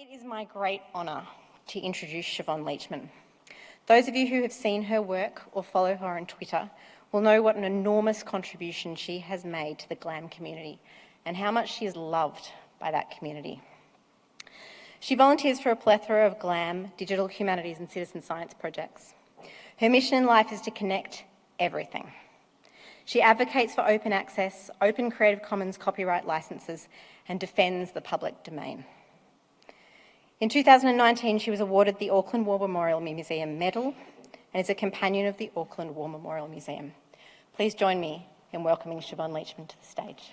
It is my great honour to introduce Siobhan Leachman. Those of you who have seen her work or follow her on Twitter will know what an enormous contribution she has made to the GLAM community and how much she is loved by that community. She volunteers for a plethora of GLAM, digital humanities and citizen science projects. Her mission in life is to connect everything. She advocates for open access, open Creative Commons copyright licences, and defends the public domain. In 2019, she was awarded the Auckland War Memorial Museum Medal and is a companion of the Auckland War Memorial Museum. Please join me in welcoming Siobhan Leachman to the stage.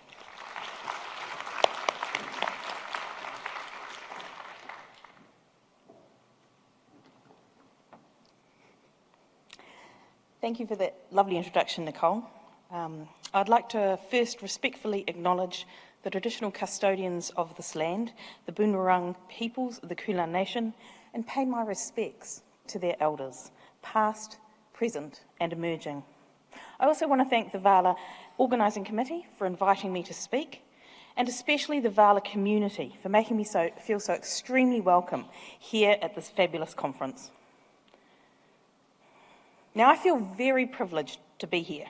Thank you for that lovely introduction, Nicole. I'd like to first respectfully acknowledge the traditional custodians of this land, the Boonwurrung peoples of the Kulin Nation, and pay my respects to their elders, past, present and emerging. I also want to thank the VALA Organising Committee for inviting me to speak, and especially the VALA community for making me feel so extremely welcome here at this fabulous conference. Now, I feel very privileged to be here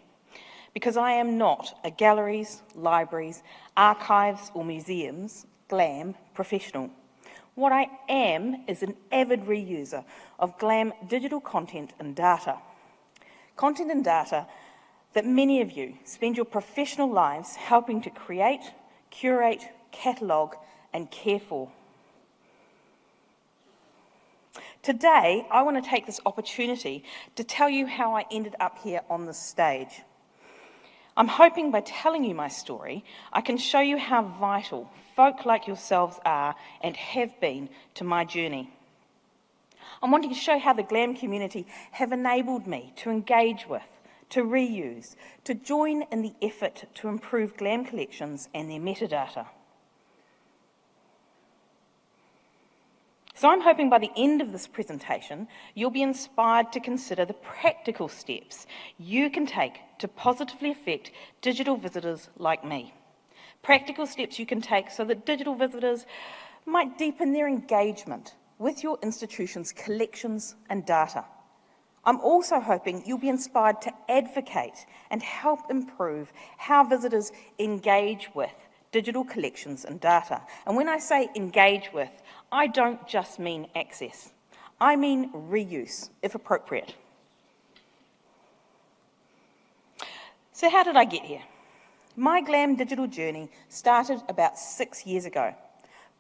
because I am not a galleries, libraries, archives or museums GLAM professional. What I am is an avid reuser of GLAM digital content and data. Content and data that many of you spend your professional lives helping to create, curate, catalogue and care for. Today, I want to take this opportunity to tell you how I ended up here on this stage. I'm hoping by telling you my story, I can show you how vital folk like yourselves are and have been to my journey. I'm wanting to show how the GLAM community have enabled me to engage with, to reuse, to join in the effort to improve GLAM collections and their metadata. So I'm hoping by the end of this presentation, you'll be inspired to consider the practical steps you can take to positively affect digital visitors like me. Practical steps you can take so that digital visitors might deepen their engagement with your institution's collections and data. I'm also hoping you'll be inspired to advocate and help improve how visitors engage with digital collections and data. And when I say engage with, I don't just mean access. I mean reuse, if appropriate. So how did I get here? My GLAM digital journey started about 6 years ago.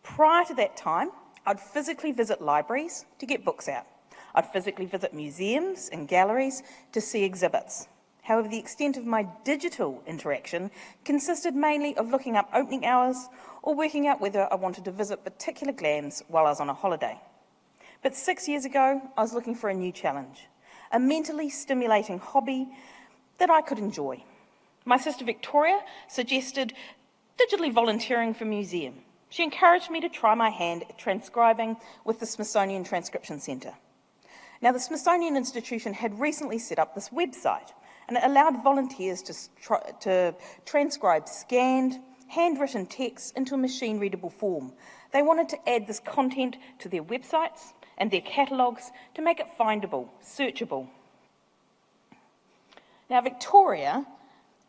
Prior to that time, I'd physically visit libraries to get books out. I'd physically visit museums and galleries to see exhibits. However, the extent of my digital interaction consisted mainly of looking up opening hours or working out whether I wanted to visit particular GLAMs while I was on a holiday. But 6 years ago, I was looking for a new challenge, a mentally stimulating hobby that I could enjoy. My sister Victoria suggested digitally volunteering for a museum. She encouraged me to try my hand at transcribing with the Smithsonian Transcription Centre. Now, the Smithsonian Institution had recently set up this website, and it allowed volunteers to transcribe scanned, handwritten text into a machine-readable form. They wanted to add this content to their websites and their catalogues to make it findable, searchable. Now, Victoria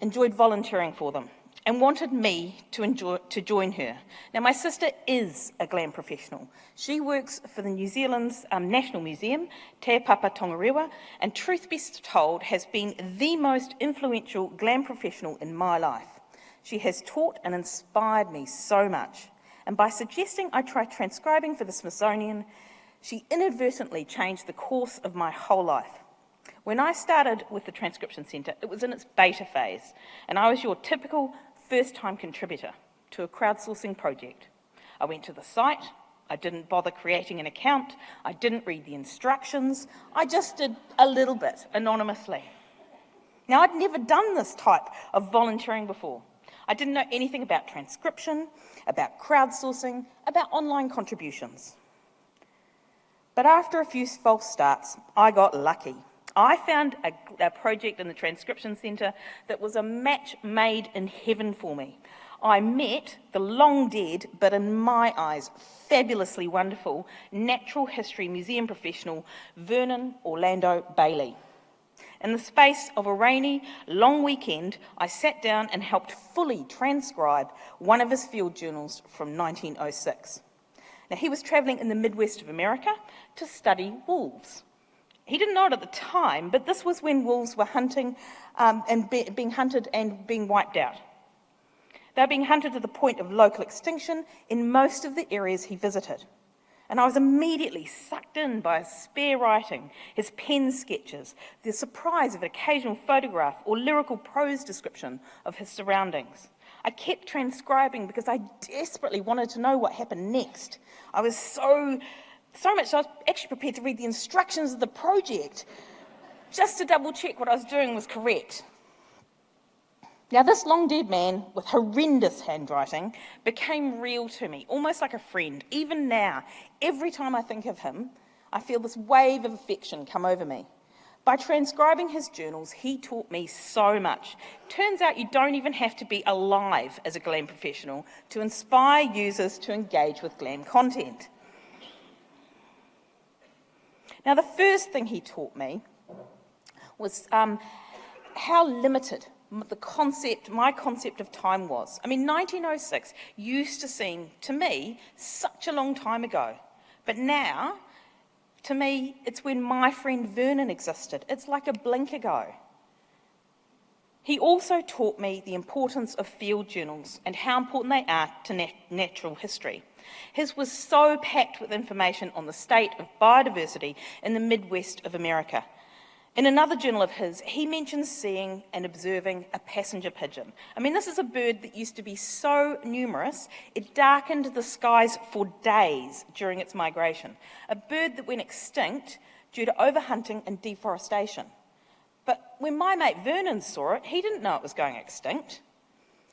enjoyed volunteering for them and wanted me to join her. Now, my sister is a GLAM professional. She works for the New Zealand's National Museum, Te Papa Tongarewa, and truth be told, has been the most influential GLAM professional in my life. She has taught and inspired me so much. And by suggesting I try transcribing for the Smithsonian, she inadvertently changed the course of my whole life. When I started with the Transcription Centre, it was in its beta phase, and I was your typical first-time contributor to a crowdsourcing project. I went to the site, I didn't bother creating an account, I didn't read the instructions, I just did a little bit anonymously. Now, I'd never done this type of volunteering before. I didn't know anything about transcription, about crowdsourcing, about online contributions. But after a few false starts, I got lucky. I found a project in the Transcription Centre that was a match made in heaven for me. I met the long-dead, but in my eyes, fabulously wonderful natural history museum professional, Vernon Orlando Bailey. In the space of a rainy, long weekend, I sat down and helped fully transcribe one of his field journals from 1906. Now, he was travelling in the Midwest of America to study wolves. He didn't know it at the time, but this was when wolves were hunting being hunted and being wiped out. They were being hunted to the point of local extinction in most of the areas he visited. And I was immediately sucked in by his spare writing, his pen sketches, the surprise of an occasional photograph or lyrical prose description of his surroundings. I kept transcribing because I desperately wanted to know what happened next. I was so much I was actually prepared to read the instructions of the project just to double check what I was doing was correct. Now, this long-dead man with horrendous handwriting became real to me, almost like a friend. Even now, every time I think of him, I feel this wave of affection come over me. By transcribing his journals, he taught me so much. Turns out you don't even have to be alive as a GLAM professional to inspire users to engage with GLAM content. Now, the first thing he taught me was how limited my concept of time was. I mean, 1906 used to seem, to me, such a long time ago. But now, to me, it's when my friend Vernon existed. It's like a blink ago. He also taught me the importance of field journals and how important they are to natural history. His was so packed with information on the state of biodiversity in the Midwest of America. In another journal of his, he mentions seeing and observing a passenger pigeon. I mean, this is a bird that used to be so numerous, it darkened the skies for days during its migration. A bird that went extinct due to overhunting and deforestation. But when my mate Vernon saw it, he didn't know it was going extinct.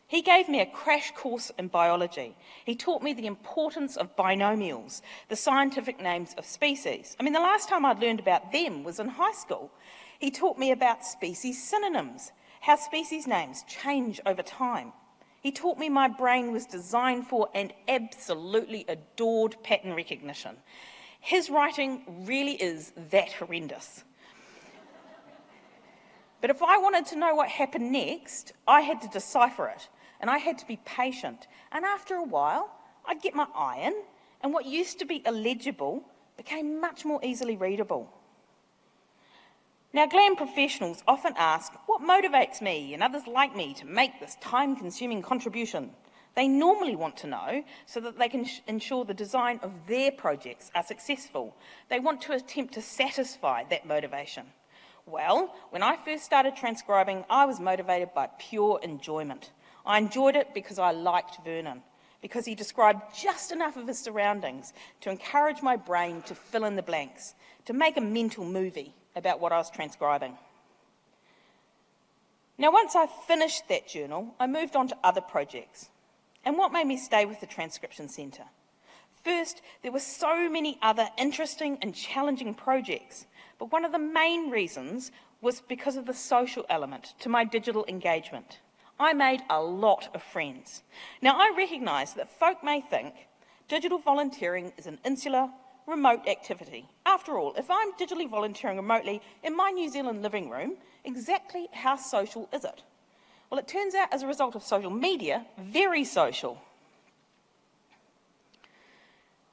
He gave me a crash course in biology. He taught me the importance of binomials, the scientific names of species. I mean, the last time I'd learned about them was in high school. He taught me about species synonyms, how species names change over time. He taught me my brain was designed for and absolutely adored pattern recognition. His writing really is that horrendous. But if I wanted to know what happened next, I had to decipher it, and I had to be patient. And after a while, I'd get my eye in, and what used to be illegible became much more easily readable. Now, GLAM professionals often ask, what motivates me and others like me to make this time-consuming contribution? They normally want to know so that they can ensure the design of their projects are successful. They want to attempt to satisfy that motivation. Well, when I first started transcribing, I was motivated by pure enjoyment. I enjoyed it because I liked Vernon, because he described just enough of his surroundings to encourage my brain to fill in the blanks, to make a mental movie about what I was transcribing. Now, once I finished that journal, I moved on to other projects. And what made me stay with the Transcription Centre? First, there were so many other interesting and challenging projects, but one of the main reasons was because of the social element to my digital engagement. I made a lot of friends. Now, I recognise that folk may think digital volunteering is an insular, remote activity. After all, if I'm digitally volunteering remotely in my New Zealand living room, exactly how social is it? Well, it turns out, as a result of social media, very social.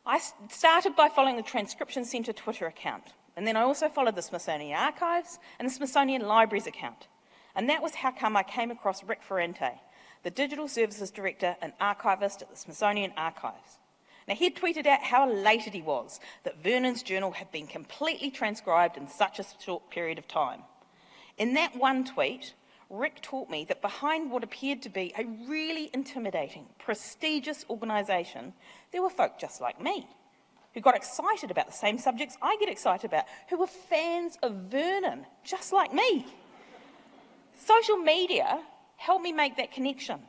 I started by following the Transcription Centre Twitter account, and then I also followed the Smithsonian Archives and the Smithsonian Libraries account. And that was how come I came across Rick Ferrante, the Digital Services Director and Archivist at the Smithsonian Archives. Now, he had tweeted out how elated he was that Vernon's journal had been completely transcribed in such a short period of time. In that one tweet, Rick taught me that behind what appeared to be a really intimidating, prestigious organisation, there were folk just like me, who got excited about the same subjects I get excited about, who were fans of Vernon, just like me. Social media helped me make that connection.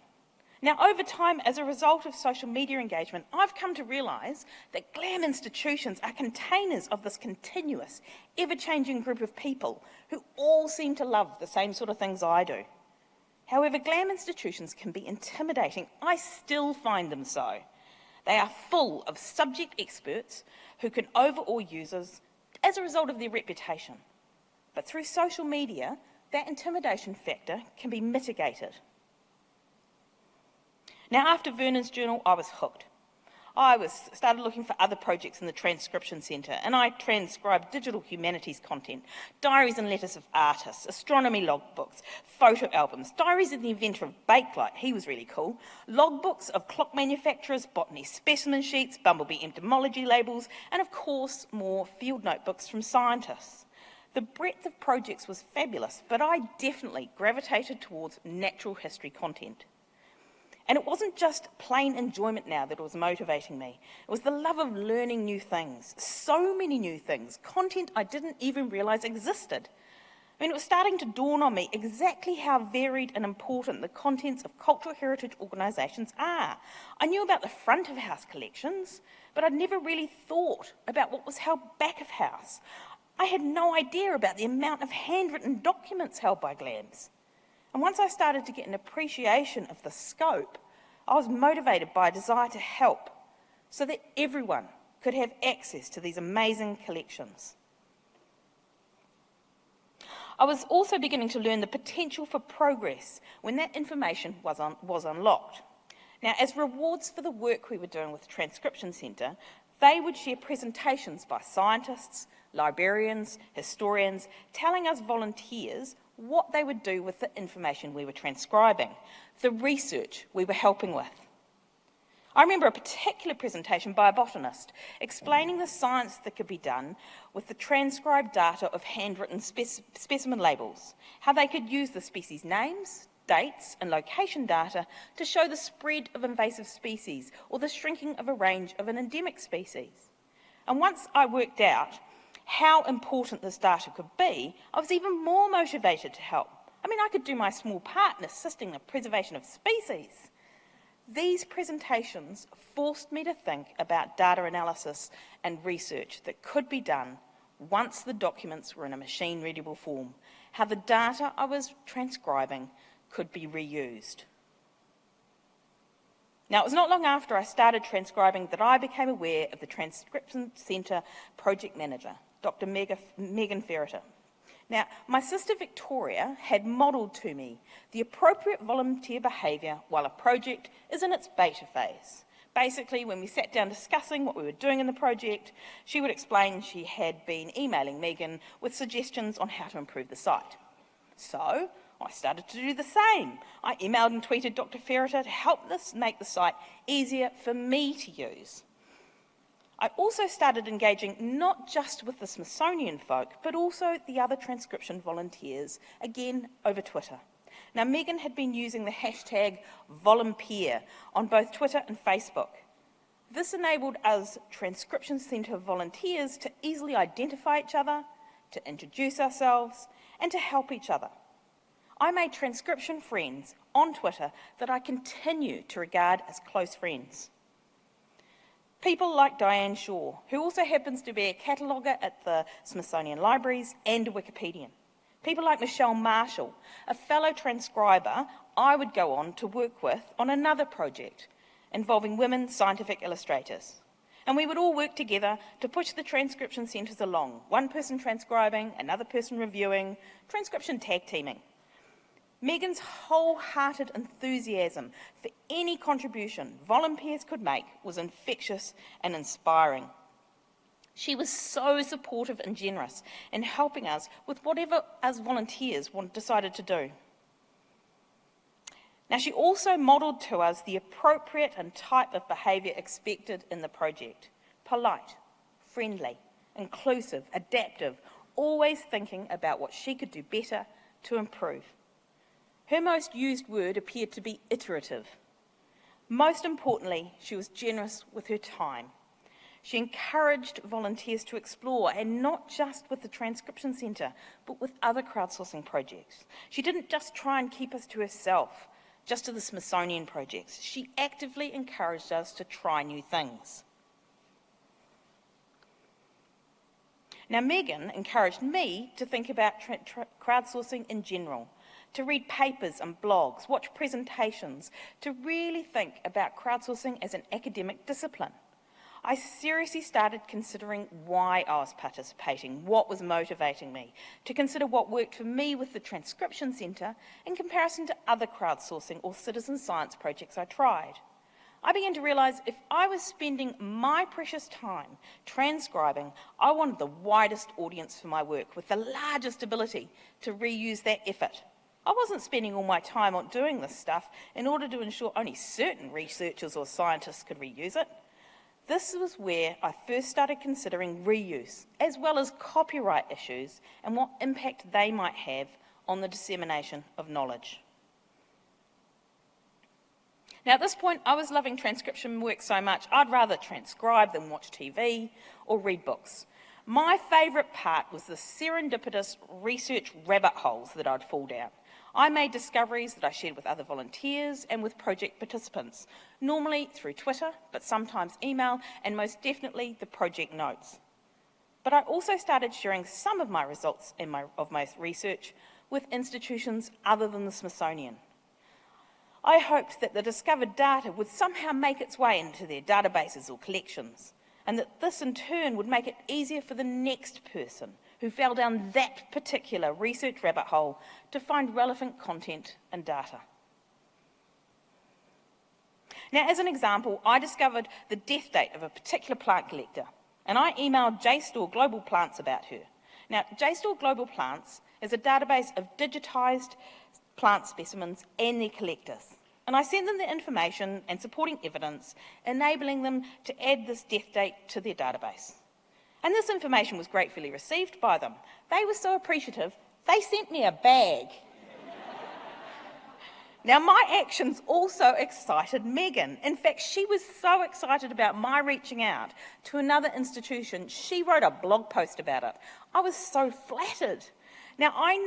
Now, over time, as a result of social media engagement, I've come to realise that GLAM institutions are containers of this continuous, ever-changing group of people who all seem to love the same sort of things I do. However, GLAM institutions can be intimidating. I still find them so. They are full of subject experts who can overawe users as a result of their reputation. But through social media, that intimidation factor can be mitigated. Now, after Vernon's journal, I was hooked. I started looking for other projects in the Transcription Centre, and I transcribed digital humanities content, diaries and letters of artists, astronomy logbooks, photo albums, diaries of the inventor of Bakelite, he was really cool, logbooks of clock manufacturers, botany specimen sheets, bumblebee entomology labels, and of course, more field notebooks from scientists. The breadth of projects was fabulous, but I definitely gravitated towards natural history content. And it wasn't just plain enjoyment now that was motivating me. It was the love of learning new things, so many new things, content I didn't even realise existed. I mean, it was starting to dawn on me exactly how varied and important the contents of cultural heritage organisations are. I knew about the front of house collections, but I'd never really thought about what was held back of house. I had no idea about the amount of handwritten documents held by GLAMs. And once I started to get an appreciation of the scope, I was motivated by a desire to help so that everyone could have access to these amazing collections. I was also beginning to learn the potential for progress when that information was unlocked. Now, as rewards for the work we were doing with the Transcription Centre, they would share presentations by scientists, librarians, historians, telling us volunteers what they would do with the information we were transcribing, the research we were helping with. I remember a particular presentation by a botanist explaining the science that could be done with the transcribed data of handwritten specimen labels, how they could use the species names, dates and location data to show the spread of invasive species or the shrinking of a range of an endemic species. And once I worked out how important this data could be, I was even more motivated to help. I mean, I could do my small part in assisting the preservation of species. These presentations forced me to think about data analysis and research that could be done once the documents were in a machine-readable form, how the data I was transcribing could be reused. Now, it was not long after I started transcribing that I became aware of the Transcription Centre project manager, Dr. Megan Ferreter. Now, my sister Victoria had modelled to me the appropriate volunteer behaviour while a project is in its beta phase. Basically, when we sat down discussing what we were doing in the project, she would explain she had been emailing Megan with suggestions on how to improve the site. So, I started to do the same. I emailed and tweeted Dr. Ferreter to help make the site easier for me to use. I also started engaging not just with the Smithsonian folk, but also the other transcription volunteers, again over Twitter. Now, Megan had been using the hashtag volunteer on both Twitter and Facebook. This enabled us Transcription Centre volunteers to easily identify each other, to introduce ourselves, and to help each other. I made transcription friends on Twitter that I continue to regard as close friends. People like Diane Shaw, who also happens to be a cataloguer at the Smithsonian Libraries and a Wikipedian. People like Michelle Marshall, a fellow transcriber I would go on to work with on another project involving women scientific illustrators. And we would all work together to push the transcription centres along, one person transcribing, another person reviewing, transcription tag teaming. Megan's wholehearted enthusiasm for any contribution volunteers could make was infectious and inspiring. She was so supportive and generous in helping us with whatever us volunteers decided to do. Now, she also modelled to us the appropriate and type of behaviour expected in the project. Polite, friendly, inclusive, adaptive, always thinking about what she could do better to improve. Her most used word appeared to be iterative. Most importantly, she was generous with her time. She encouraged volunteers to explore, and not just with the Transcription Centre, but with other crowdsourcing projects. She didn't just try and keep us to herself, just to the Smithsonian projects. She actively encouraged us to try new things. Now, Megan encouraged me to think about crowdsourcing in general, to read papers and blogs, watch presentations, to really think about crowdsourcing as an academic discipline. I seriously started considering why I was participating, what was motivating me, to consider what worked for me with the Transcription Centre in comparison to other crowdsourcing or citizen science projects I tried. I began to realise if I was spending my precious time transcribing, I wanted the widest audience for my work with the largest ability to reuse that effort. I wasn't spending all my time on doing this stuff in order to ensure only certain researchers or scientists could reuse it. This was where I first started considering reuse, as well as copyright issues and what impact they might have on the dissemination of knowledge. Now, at this point, I was loving transcription work so much, I'd rather transcribe than watch TV or read books. My favourite part was the serendipitous research rabbit holes that I'd fall down. I made discoveries that I shared with other volunteers and with project participants, normally through Twitter, but sometimes email, and most definitely the project notes. But I also started sharing some of my results of my research with institutions other than the Smithsonian. I hoped that the discovered data would somehow make its way into their databases or collections, and that this in turn would make it easier for the next person who fell down that particular research rabbit hole to find relevant content and data. Now, as an example, I discovered the death date of a particular plant collector, and I emailed JSTOR Global Plants about her. Now, JSTOR Global Plants is a database of digitised plant specimens and their collectors. And I sent them the information and supporting evidence, enabling them to add this death date to their database. And this information was gratefully received by them. They were so appreciative, they sent me a bag. Now, my actions also excited Megan. In fact, she was so excited about my reaching out to another institution, she wrote a blog post about it. I was so flattered. Now, I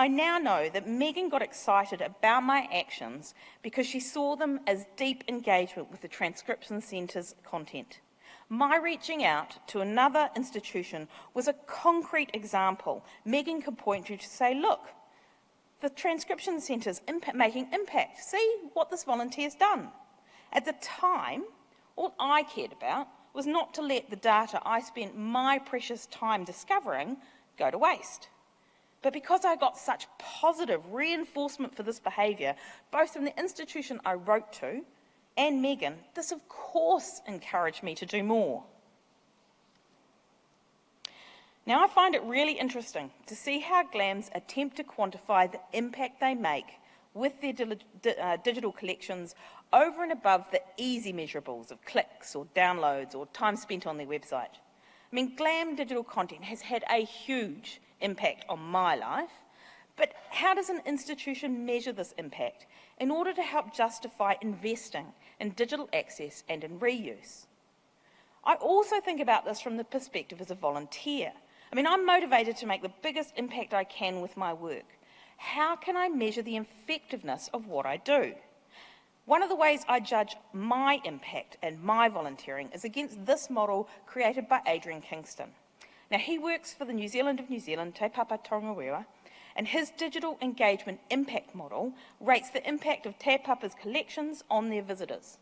now know that Megan got excited about my actions because she saw them as deep engagement with the Transcription Centre's content. My reaching out to another institution was a concrete example Megan could point to say, look, the Transcription Centre's making impact. See what this volunteer's done. At the time, all I cared about was not to let the data I spent my precious time discovering go to waste. But because I got such positive reinforcement for this behaviour, both from the institution I wrote to and Megan, this of course encouraged me to do more. Now I find it really interesting to see how GLAMs attempt to quantify the impact they make with their digital collections over and above the easy measurables of clicks or downloads or time spent on their website. I mean, GLAM digital content has had a huge impact on my life, but how does an institution measure this impact in order to help justify investing in digital access and in reuse? I also think about this from the perspective as a volunteer. I mean, I'm motivated to make the biggest impact I can with my work. How can I measure the effectiveness of what I do? One of the ways I judge my impact and my volunteering is against this model created by Adrian Kingston. Now, he works for the New Zealand of New Zealand, Te Papa Tongarewa, and his digital engagement impact model rates the impact of Te Papa's collections on their visitors.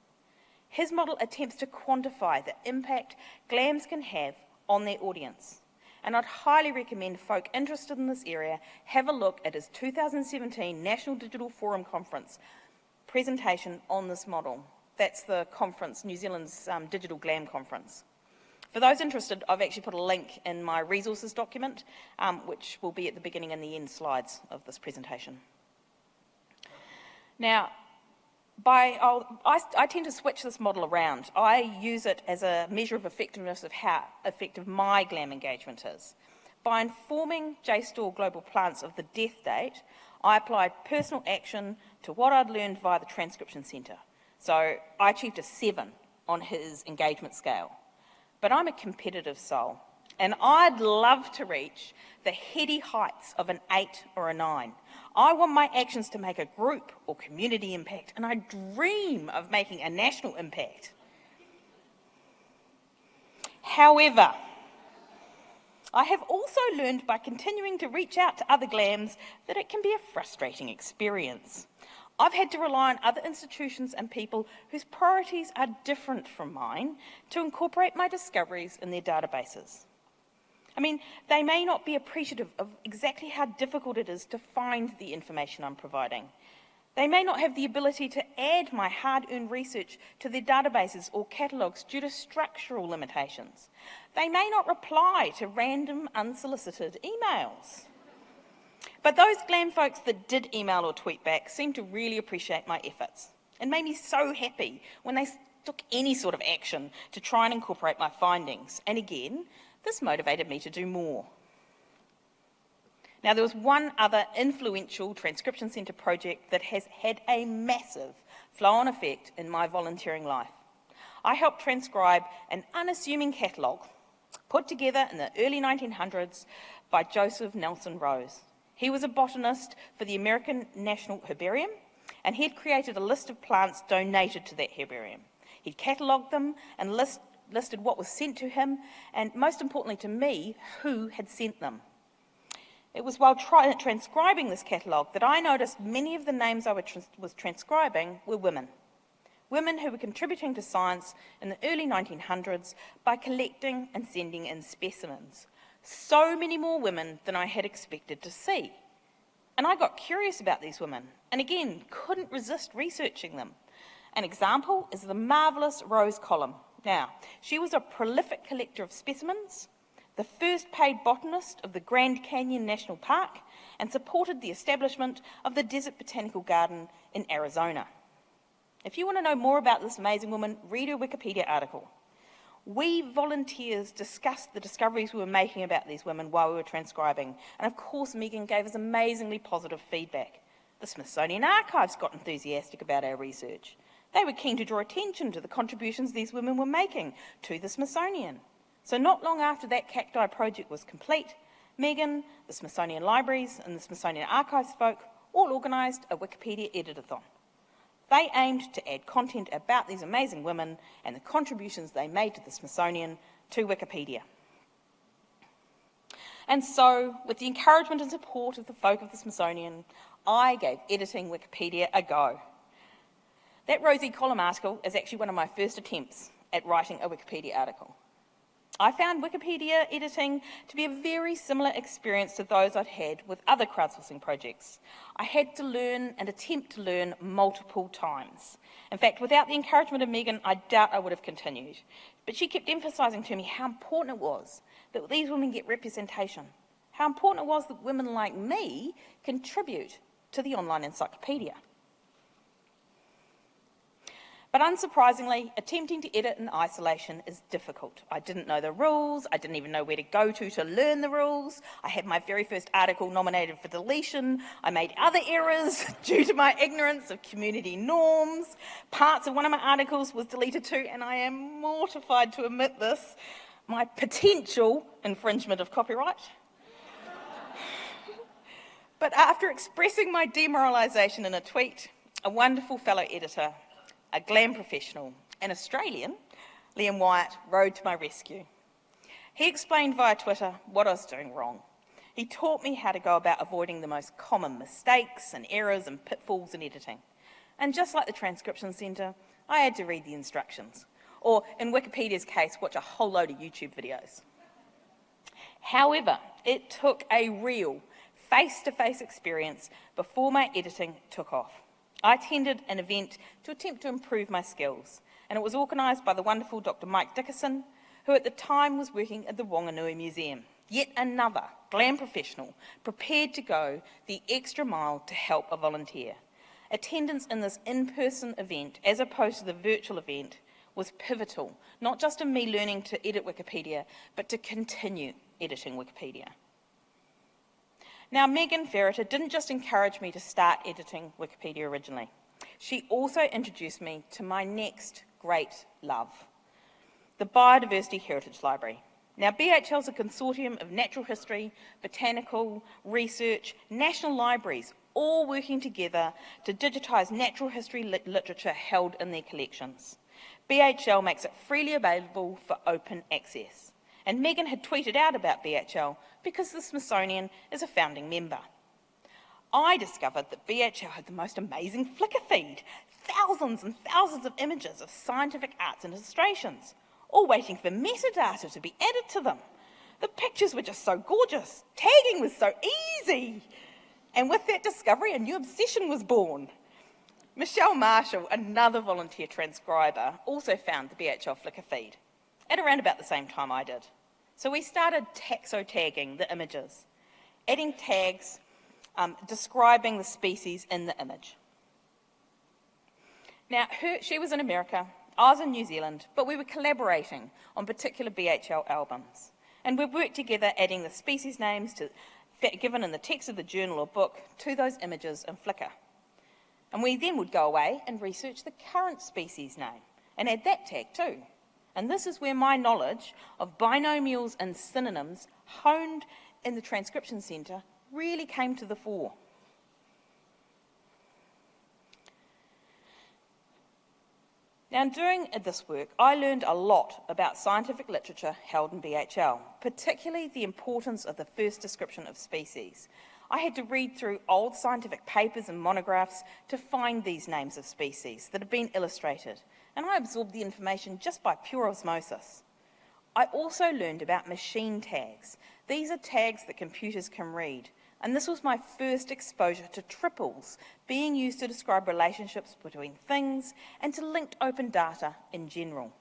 His model attempts to quantify the impact GLAMs can have on their audience. And I'd highly recommend folk interested in this area have a look at his 2017 National Digital Forum Conference presentation on this model. That's the conference, New Zealand's Digital GLAM conference. For those interested, I've actually put a link in my resources document, which will be at the beginning and the end slides of this presentation. Now, I tend to switch this model around. I use it as a measure of effectiveness of how effective my GLAM engagement is. By informing JSTOR Global Plants of the death date, I applied personal action to what I'd learned via the Transcription Centre. So I achieved a 7 on his engagement scale. But I'm a competitive soul, and I'd love to reach the heady heights of an 8 or a 9. I want my actions to make a group or community impact, and I dream of making a national impact. However, I have also learned by continuing to reach out to other GLAMs that it can be a frustrating experience. I've had to rely on other institutions and people whose priorities are different from mine to incorporate my discoveries in their databases. I mean, they may not be appreciative of exactly how difficult it is to find the information I'm providing. They may not have the ability to add my hard-earned research to their databases or catalogues due to structural limitations. They may not reply to random, unsolicited emails. But those GLAM folks that did email or tweet back seemed to really appreciate my efforts and made me so happy when they took any sort of action to try and incorporate my findings. And again, this motivated me to do more. Now, there was one other influential Transcription Centre project that has had a massive flow-on effect in my volunteering life. I helped transcribe an unassuming catalogue put together in the early 1900s by Joseph Nelson Rose. He was a botanist for the American National Herbarium, and he had created a list of plants donated to that herbarium. He'd catalogued them and listed what was sent to him, and most importantly to me, who had sent them. It was while transcribing this catalogue that I noticed many of the names I was transcribing were women. Women who were contributing to science in the early 1900s by collecting and sending in specimens. So many more women than I had expected to see. And I got curious about these women, and again, couldn't resist researching them. An example is the marvellous Rose Collum. Now, she was a prolific collector of specimens, the first paid botanist of the Grand Canyon National Park, and supported the establishment of the Desert Botanical Garden in Arizona. If you want to know more about this amazing woman, read her Wikipedia article. We volunteers discussed the discoveries we were making about these women while we were transcribing, and of course Megan gave us amazingly positive feedback. The Smithsonian Archives got enthusiastic about our research. They were keen to draw attention to the contributions these women were making to the Smithsonian. So not long after that cacti project was complete, Megan, the Smithsonian Libraries and the Smithsonian Archives folk all organised a Wikipedia editathon. They aimed to add content about these amazing women and the contributions they made to the Smithsonian to Wikipedia. And so, with the encouragement and support of the folk of the Smithsonian, I gave editing Wikipedia a go. That Rosie Collum article is actually one of my first attempts at writing a Wikipedia article. I found Wikipedia editing to be a very similar experience to those I'd had with other crowdsourcing projects. I had to learn and attempt to learn multiple times. In fact, without the encouragement of Megan, I doubt I would have continued. But she kept emphasising to me how important it was that these women get representation, how important it was that women like me contribute to the online encyclopedia. But unsurprisingly, attempting to edit in isolation is difficult. I didn't know the rules, I didn't even know where to go to learn the rules. I had my very first article nominated for deletion. I made other errors due to my ignorance of community norms. Parts of one of my articles was deleted too, and I am mortified to admit this, my potential infringement of copyright. But after expressing my demoralisation in a tweet, a wonderful fellow editor, a GLAM professional, an Australian, Liam Wyatt, rode to my rescue. He explained via Twitter what I was doing wrong. He taught me how to go about avoiding the most common mistakes and errors and pitfalls in editing. And just like the Transcription Centre, I had to read the instructions, or in Wikipedia's case, watch a whole load of YouTube videos. However, it took a real face-to-face experience before my editing took off. I attended an event to attempt to improve my skills, and it was organised by the wonderful Dr. Mike Dickerson, who at the time was working at the Whanganui Museum. Yet another GLAM professional prepared to go the extra mile to help a volunteer. Attendance in this in-person event, as opposed to the virtual event, was pivotal, not just in me learning to edit Wikipedia, but to continue editing Wikipedia. Now, Megan Ferreter didn't just encourage me to start editing Wikipedia originally. She also introduced me to my next great love, the Biodiversity Heritage Library. Now, BHL is a consortium of natural history, botanical, research, national libraries, all working together to digitise natural history literature held in their collections. BHL makes it freely available for open access. And Megan had tweeted out about BHL because the Smithsonian is a founding member. I discovered that BHL had the most amazing Flickr feed, thousands and thousands of images of scientific arts and illustrations, all waiting for metadata to be added to them. The pictures were just so gorgeous. Tagging was so easy. And with that discovery, a new obsession was born. Michelle Marshall, another volunteer transcriber, also found the BHL Flickr feed at around about the same time I did. So we started taxotagging the images, adding tags describing the species in the image. Now, she was in America, I was in New Zealand, but we were collaborating on particular BHL albums. And we worked together adding the species names given in the text of the journal or book to those images in Flickr. And we then would go away and research the current species name and add that tag too. And this is where my knowledge of binomials and synonyms honed in the transcription centre really came to the fore. Now, during this work, I learned a lot about scientific literature held in BHL, particularly the importance of the first description of species. I had to read through old scientific papers and monographs to find these names of species that had been illustrated, and I absorbed the information just by pure osmosis. I also learned about machine tags. These are tags that computers can read, and this was my first exposure to triples being used to describe relationships between things and to linked open data in general.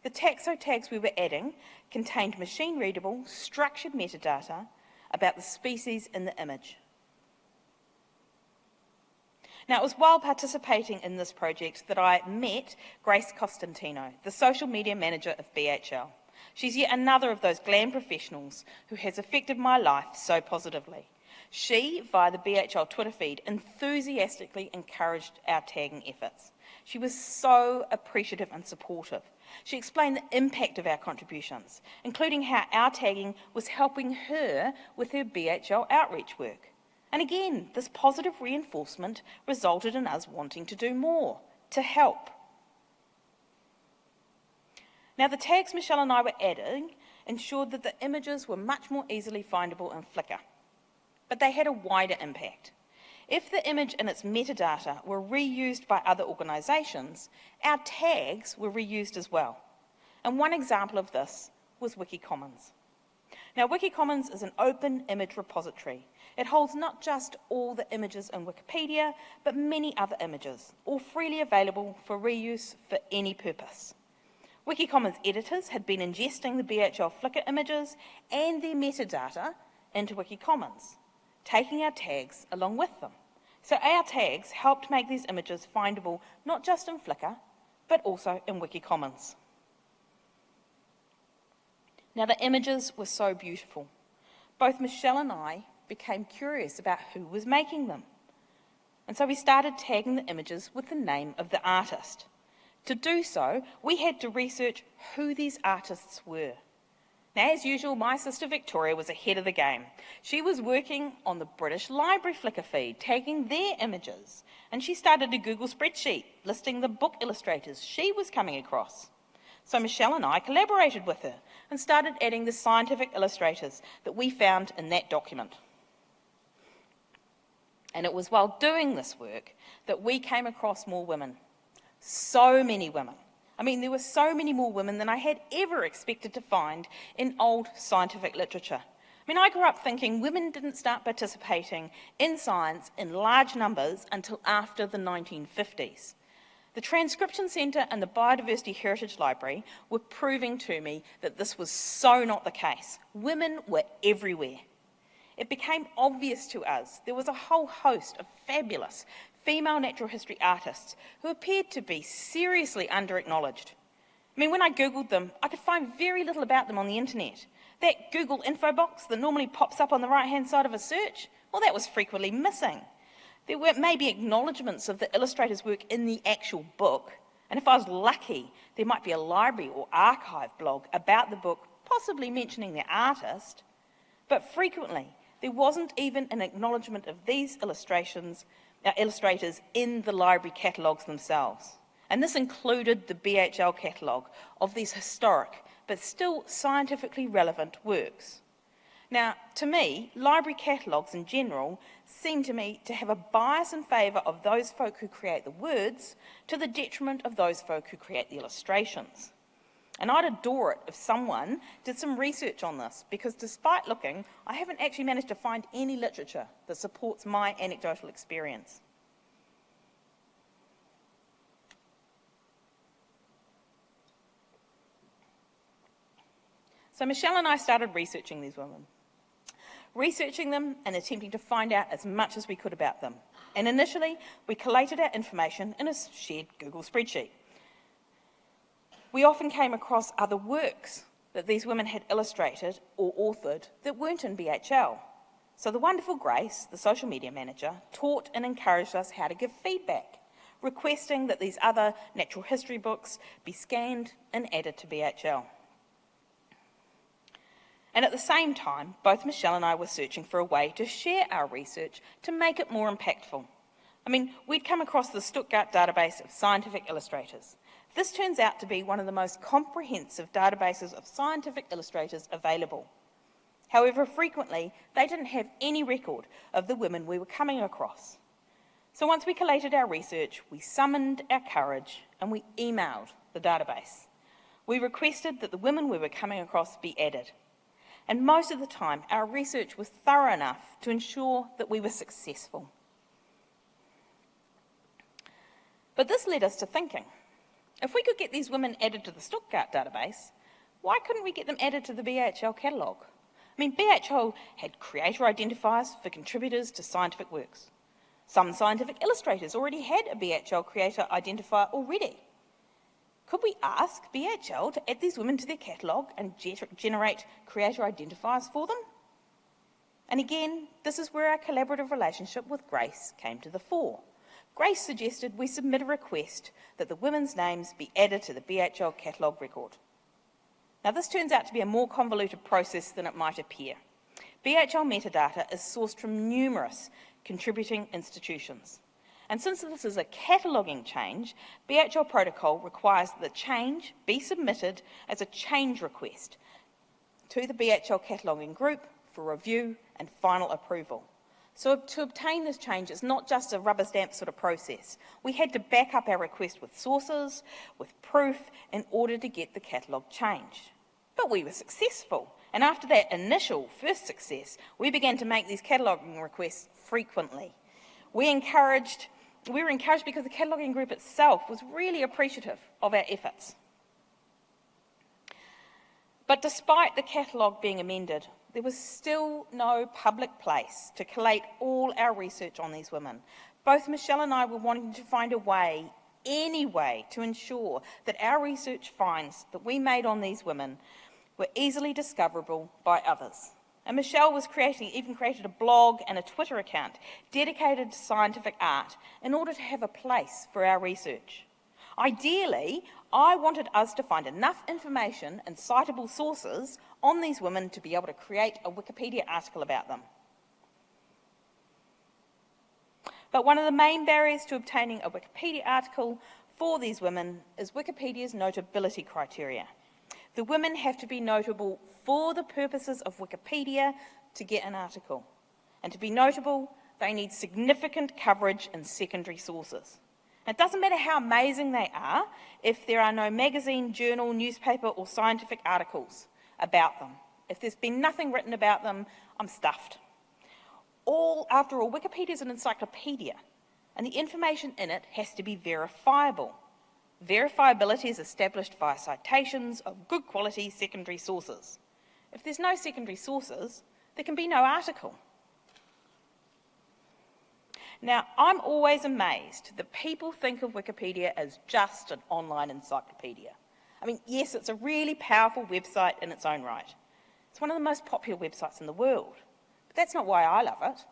The taxotags we were adding contained machine-readable, structured metadata about the species in the image. Now, it was while participating in this project that I met Grace Costantino, the social media manager of BHL. She's yet another of those GLAM professionals who has affected my life so positively. She, via the BHL Twitter feed, enthusiastically encouraged our tagging efforts. She was so appreciative and supportive. She explained the impact of our contributions, including how our tagging was helping her with her BHL outreach work. And again, this positive reinforcement resulted in us wanting to do more, to help. Now, the tags Michelle and I were adding ensured that the images were much more easily findable in Flickr, but they had a wider impact. If the image and its metadata were reused by other organisations, our tags were reused as well. And one example of this was Wikicommons. Now, Wikicommons is an open image repository. It holds not just all the images in Wikipedia, but many other images, all freely available for reuse for any purpose. Wikicommons editors had been ingesting the BHL Flickr images and their metadata into Wikicommons, taking our tags along with them. So our tags helped make these images findable not just in Flickr, but also in Wikicommons. Now, the images were so beautiful. Both Michelle and I became curious about who was making them. And so we started tagging the images with the name of the artist. To do so, we had to research who these artists were. Now, as usual, my sister Victoria was ahead of the game. She was working on the British Library Flickr feed, tagging their images, and she started a Google spreadsheet listing the book illustrators she was coming across. So Michelle and I collaborated with her and started adding the scientific illustrators that we found in that document. And it was while doing this work that we came across more women. So many women. I mean, there were so many more women than I had ever expected to find in old scientific literature. I mean, I grew up thinking women didn't start participating in science in large numbers until after the 1950s. The Transcription Centre and the Biodiversity Heritage Library were proving to me that this was so not the case. Women were everywhere. It became obvious to us there was a whole host of fabulous female natural history artists who appeared to be seriously under-acknowledged. I mean, when I Googled them, I could find very little about them on the internet. That Google info box that normally pops up on the right-hand side of a search, well, that was frequently missing. There were maybe acknowledgements of the illustrator's work in the actual book, and if I was lucky, there might be a library or archive blog about the book, possibly mentioning the artist, but frequently there wasn't even an acknowledgement of these illustrators in the library catalogues themselves. And this included the BHL catalogue of these historic, but still scientifically relevant works. Now, to me, library catalogues in general seem to me to have a bias in favour of those folk who create the words to the detriment of those folk who create the illustrations. And I'd adore it if someone did some research on this, because despite looking, I haven't actually managed to find any literature that supports my anecdotal experience. So Michelle and I started researching these women. Researching them and attempting to find out as much as we could about them. And initially, we collated our information in a shared Google spreadsheet. We often came across other works that these women had illustrated or authored that weren't in BHL. So the wonderful Grace, the social media manager, taught and encouraged us how to give feedback, requesting that these other natural history books be scanned and added to BHL. And at the same time, both Michelle and I were searching for a way to share our research to make it more impactful. I mean, we'd come across the Stuttgart database of scientific illustrators. This turns out to be one of the most comprehensive databases of scientific illustrators available. However, frequently, they didn't have any record of the women we were coming across. So once we collated our research, we summoned our courage and we emailed the database. We requested that the women we were coming across be added. And most of the time, our research was thorough enough to ensure that we were successful. But this led us to thinking, if we could get these women added to the Stuttgart database, why couldn't we get them added to the BHL catalogue? I mean, BHL had creator identifiers for contributors to scientific works. Some scientific illustrators already had a BHL creator identifier already. Could we ask BHL to add these women to their catalogue and generate creator identifiers for them? And again, this is where our collaborative relationship with Grace came to the fore. Grace suggested we submit a request that the women's names be added to the BHL catalogue record. Now, this turns out to be a more convoluted process than it might appear. BHL metadata is sourced from numerous contributing institutions. And since this is a cataloguing change, BHL protocol requires that the change be submitted as a change request to the BHL cataloguing group for review and final approval. So to obtain this change, it's not just a rubber stamp sort of process. We had to back up our request with sources, with proof, in order to get the catalogue changed. But we were successful. And after that initial first success, we began to make these cataloguing requests frequently. We were encouraged because the cataloguing group itself was really appreciative of our efforts. But despite the catalogue being amended, there was still no public place to collate all our research on these women. Both Michelle and I were wanting to find a way, any way, to ensure that our research finds that we made on these women were easily discoverable by others. And Michelle was even created a blog and a Twitter account dedicated to scientific art in order to have a place for our research. Ideally, I wanted us to find enough information and citable sources on these women to be able to create a Wikipedia article about them. But one of the main barriers to obtaining a Wikipedia article for these women is Wikipedia's notability criteria. The women have to be notable for the purposes of Wikipedia to get an article. And to be notable, they need significant coverage in secondary sources. It doesn't matter how amazing they are if there are no magazine, journal, newspaper, or scientific articles about them. If there's been nothing written about them, I'm stuffed. After all, Wikipedia is an encyclopedia, and the information in it has to be verifiable. Verifiability is established via citations of good quality secondary sources. If there's no secondary sources, there can be no article. Now, I'm always amazed that people think of Wikipedia as just an online encyclopedia. I mean, yes, it's a really powerful website in its own right. It's one of the most popular websites in the world. But that's not why I love it.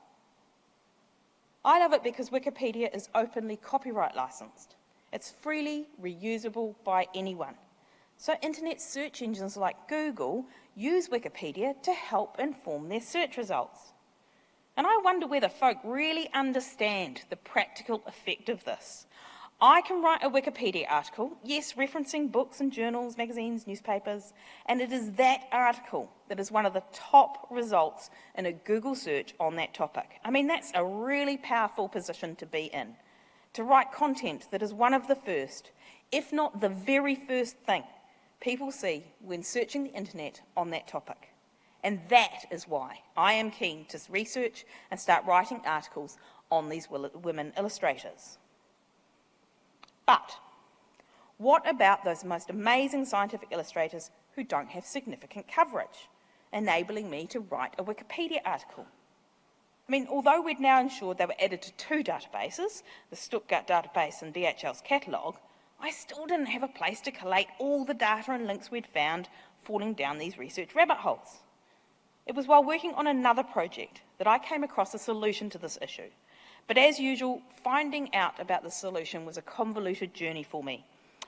I love it because Wikipedia is openly copyright licensed. It's freely reusable by anyone. So internet search engines like Google use Wikipedia to help inform their search results. And I wonder whether folk really understand the practical effect of this. I can write a Wikipedia article, yes, referencing books and journals, magazines, newspapers, and it is that article that is one of the top results in a Google search on that topic. I mean, that's a really powerful position to be in, to write content that is one of the first, if not the very first thing people see when searching the internet on that topic. And that is why I am keen to research and start writing articles on these women illustrators. But what about those most amazing scientific illustrators who don't have significant coverage, enabling me to write a Wikipedia article? I mean, although we'd now ensured they were added to 2 databases, the Stuttgart database and DHL's catalogue, I still didn't have a place to collate all the data and links we'd found falling down these research rabbit holes. It was while working on another project that I came across a solution to this issue. But as usual, finding out about the solution was a convoluted journey for me.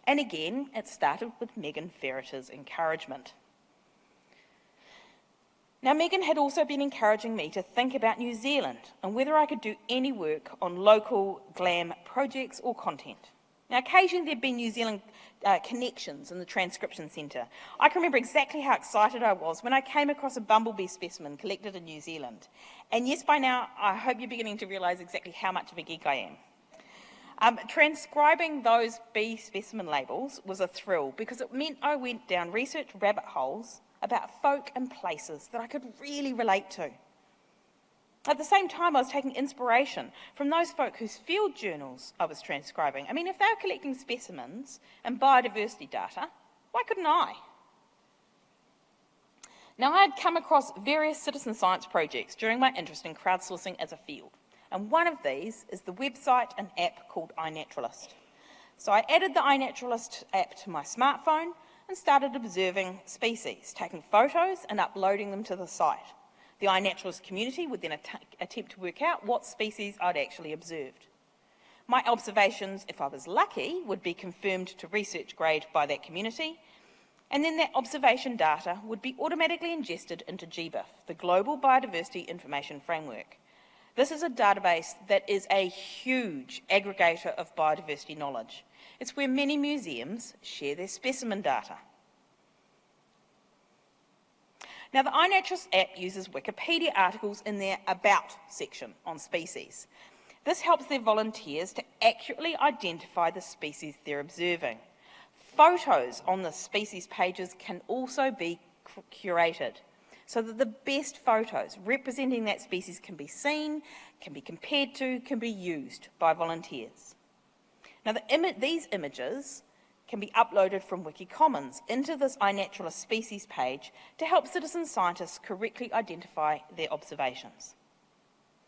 And again, it started with Megan Ferreter's encouragement. Now, Megan had also been encouraging me to think about New Zealand and whether I could do any work on local GLAM projects or content. Now, occasionally there'd been New Zealand connections in the transcription centre. I can remember exactly how excited I was when I came across a bumblebee specimen collected in New Zealand. And yes, by now, I hope you're beginning to realise exactly how much of a geek I am. Transcribing those bee specimen labels was a thrill because it meant I went down research rabbit holes about folk and places that I could really relate to. At the same time, I was taking inspiration from those folk whose field journals I was transcribing. I mean, if they were collecting specimens and biodiversity data, why couldn't I? Now, I had come across various citizen science projects during my interest in crowdsourcing as a field, and one of these is the website and app called iNaturalist. So I added the iNaturalist app to my smartphone and started observing species, taking photos and uploading them to the site. The iNaturalist community would then attempt to work out what species I'd actually observed. My observations, if I was lucky, would be confirmed to research grade by that community, and then that observation data would be automatically ingested into GBIF, the Global Biodiversity Information Framework. This is a database that is a huge aggregator of biodiversity knowledge. It's where many museums share their specimen data. Now, the iNaturalist app uses Wikipedia articles in their About section on species. This helps their volunteers to accurately identify the species they're observing. Photos on the species pages can also be curated so that the best photos representing that species can be seen, can be compared to, can be used by volunteers. Now, these images can be uploaded from WikiCommons into this iNaturalist species page to help citizen scientists correctly identify their observations.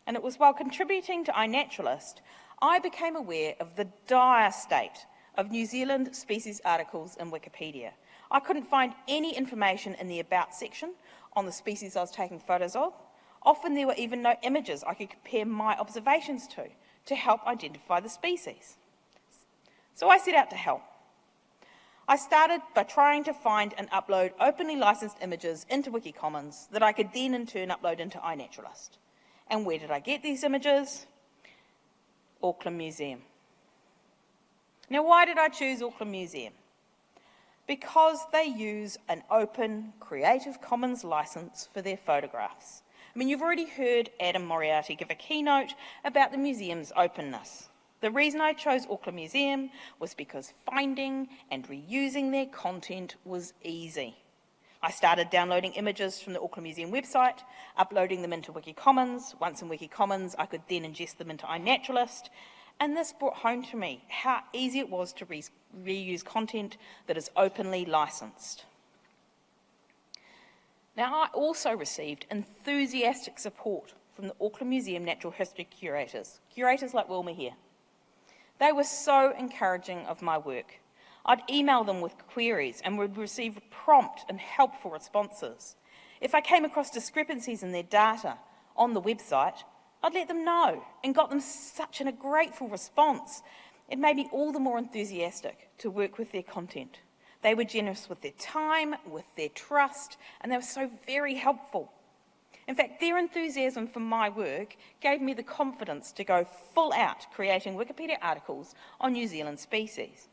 And it was while contributing to iNaturalist, I became aware of the dire state of New Zealand species articles in Wikipedia. I couldn't find any information in the About section on the species I was taking photos of. Often there were even no images I could compare my observations to help identify the species. So I set out to help. I started by trying to find and upload openly licensed images into WikiCommons that I could then in turn upload into iNaturalist. And where did I get these images? Auckland Museum. Now, why did I choose Auckland Museum? Because they use an open Creative Commons license for their photographs. I mean, you've already heard Adam Moriarty give a keynote about the museum's openness. The reason I chose Auckland Museum was because finding and reusing their content was easy. I started downloading images from the Auckland Museum website, uploading them into WikiCommons. Once in WikiCommons, I could then ingest them into iNaturalist, and this brought home to me how easy it was to reuse content that is openly licensed. Now, I also received enthusiastic support from the Auckland Museum Natural History curators like Wilma here. They were so encouraging of my work. I'd email them with queries and would receive prompt and helpful responses. If I came across discrepancies in their data on the website, I'd let them know and got them such a grateful response. It made me all the more enthusiastic to work with their content. They were generous with their time, with their trust, and they were so very helpful. In fact, their enthusiasm for my work gave me the confidence to go full out creating Wikipedia articles on New Zealand species,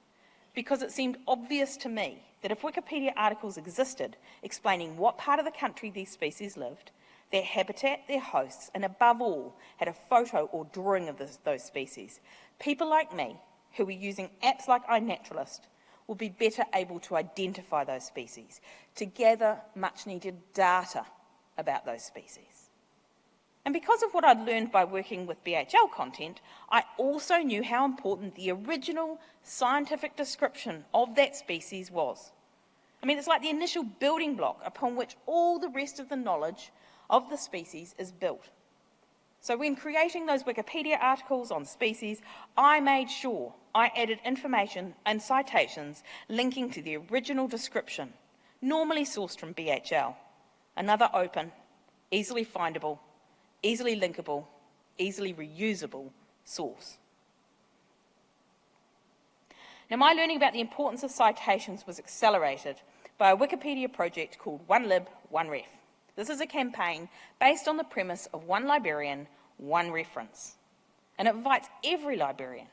because it seemed obvious to me that if Wikipedia articles existed explaining what part of the country these species lived, their habitat, their hosts, and above all, had a photo or drawing of those species, people like me, who were using apps like iNaturalist, will be better able to identify those species, to gather much needed data about those species. And because of what I'd learned by working with BHL content, I also knew how important the original scientific description of that species was. I mean, it's like the initial building block upon which all the rest of the knowledge of the species is built. So when creating those Wikipedia articles on species, I made sure I added information and citations linking to the original description, normally sourced from BHL, another open, easily findable, easily linkable, easily reusable source. Now, my learning about the importance of citations was accelerated by a Wikipedia project called One Lib, One Ref. This is a campaign based on the premise of one librarian, one reference. And it invites every librarian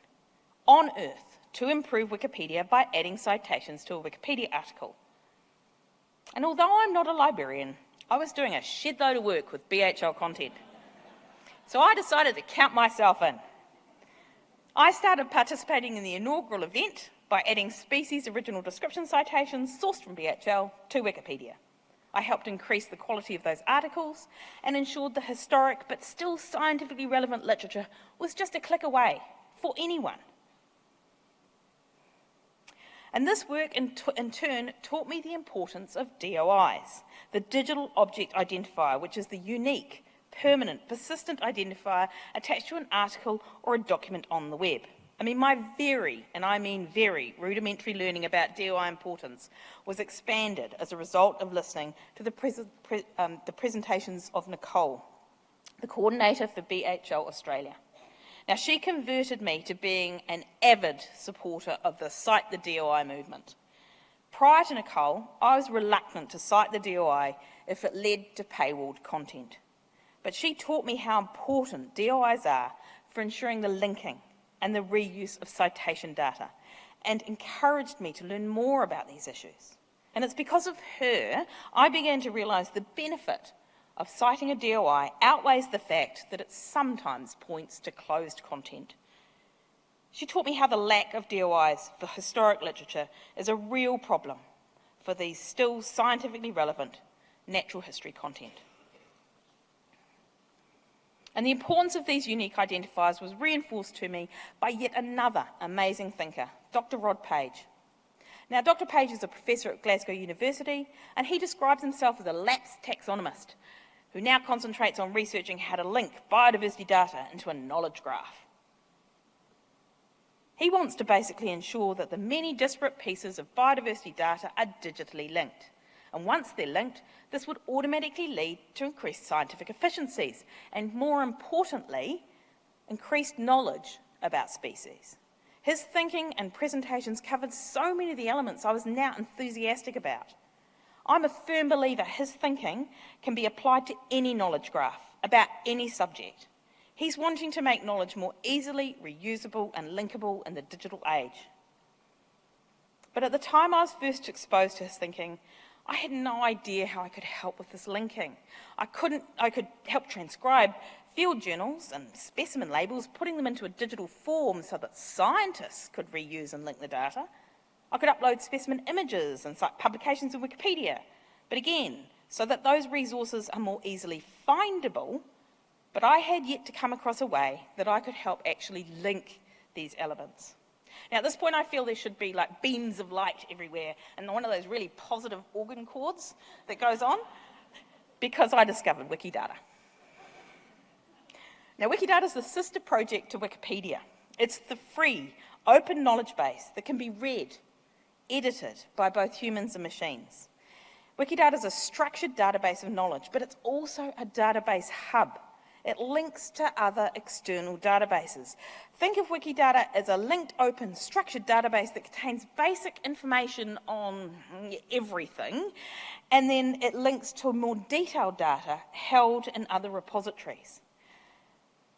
on Earth to improve Wikipedia by adding citations to a Wikipedia article. And although I'm not a librarian, I was doing a shed load of work with BHL content. So I decided to count myself in. I started participating in the inaugural event by adding species original description citations sourced from BHL to Wikipedia. I helped increase the quality of those articles and ensured the historic but still scientifically relevant literature was just a click away for anyone. And this work in turn taught me the importance of DOIs, the digital object identifier, which is the unique, permanent, persistent identifier attached to an article or a document on the web. I mean, my very, and I mean very, rudimentary learning about DOI importance was expanded as a result of listening to the presentations of Nicole, the coordinator for BHL Australia. Now, she converted me to being an avid supporter of the Cite the DOI movement. Prior to Nicole, I was reluctant to cite the DOI if it led to paywalled content. But she taught me how important DOIs are for ensuring the linking and the reuse of citation data, and encouraged me to learn more about these issues. And it's because of her I began to realise the benefit of citing a DOI outweighs the fact that it sometimes points to closed content. She taught me how the lack of DOIs for historic literature is a real problem for these still scientifically relevant natural history content. And the importance of these unique identifiers was reinforced to me by yet another amazing thinker, Dr. Rod Page. Now, Dr. Page is a professor at Glasgow University, and he describes himself as a lapsed taxonomist who now concentrates on researching how to link biodiversity data into a knowledge graph. He wants to basically ensure that the many disparate pieces of biodiversity data are digitally linked. And once they're linked, this would automatically lead to increased scientific efficiencies and, more importantly, increased knowledge about species. His thinking and presentations covered so many of the elements I was now enthusiastic about. I'm a firm believer his thinking can be applied to any knowledge graph about any subject. He's wanting to make knowledge more easily reusable and linkable in the digital age. But at the time I was first exposed to his thinking, I had no idea how I could help with this linking. I could help transcribe field journals and specimen labels, putting them into a digital form so that scientists could reuse and link the data. I could upload specimen images and cite publications in Wikipedia, but again, so that those resources are more easily findable, but I had yet to come across a way that I could help actually link these elements. Now, at this point, I feel there should be like beams of light everywhere and one of those really positive organ chords that goes on, because I discovered Wikidata. Now, Wikidata is the sister project to Wikipedia. It's the free, open knowledge base that can be read, edited by both humans and machines. Wikidata is a structured database of knowledge, but it's also a database hub. It links to other external databases. Think of Wikidata as a linked, open, structured database that contains basic information on everything, and then it links to more detailed data held in other repositories.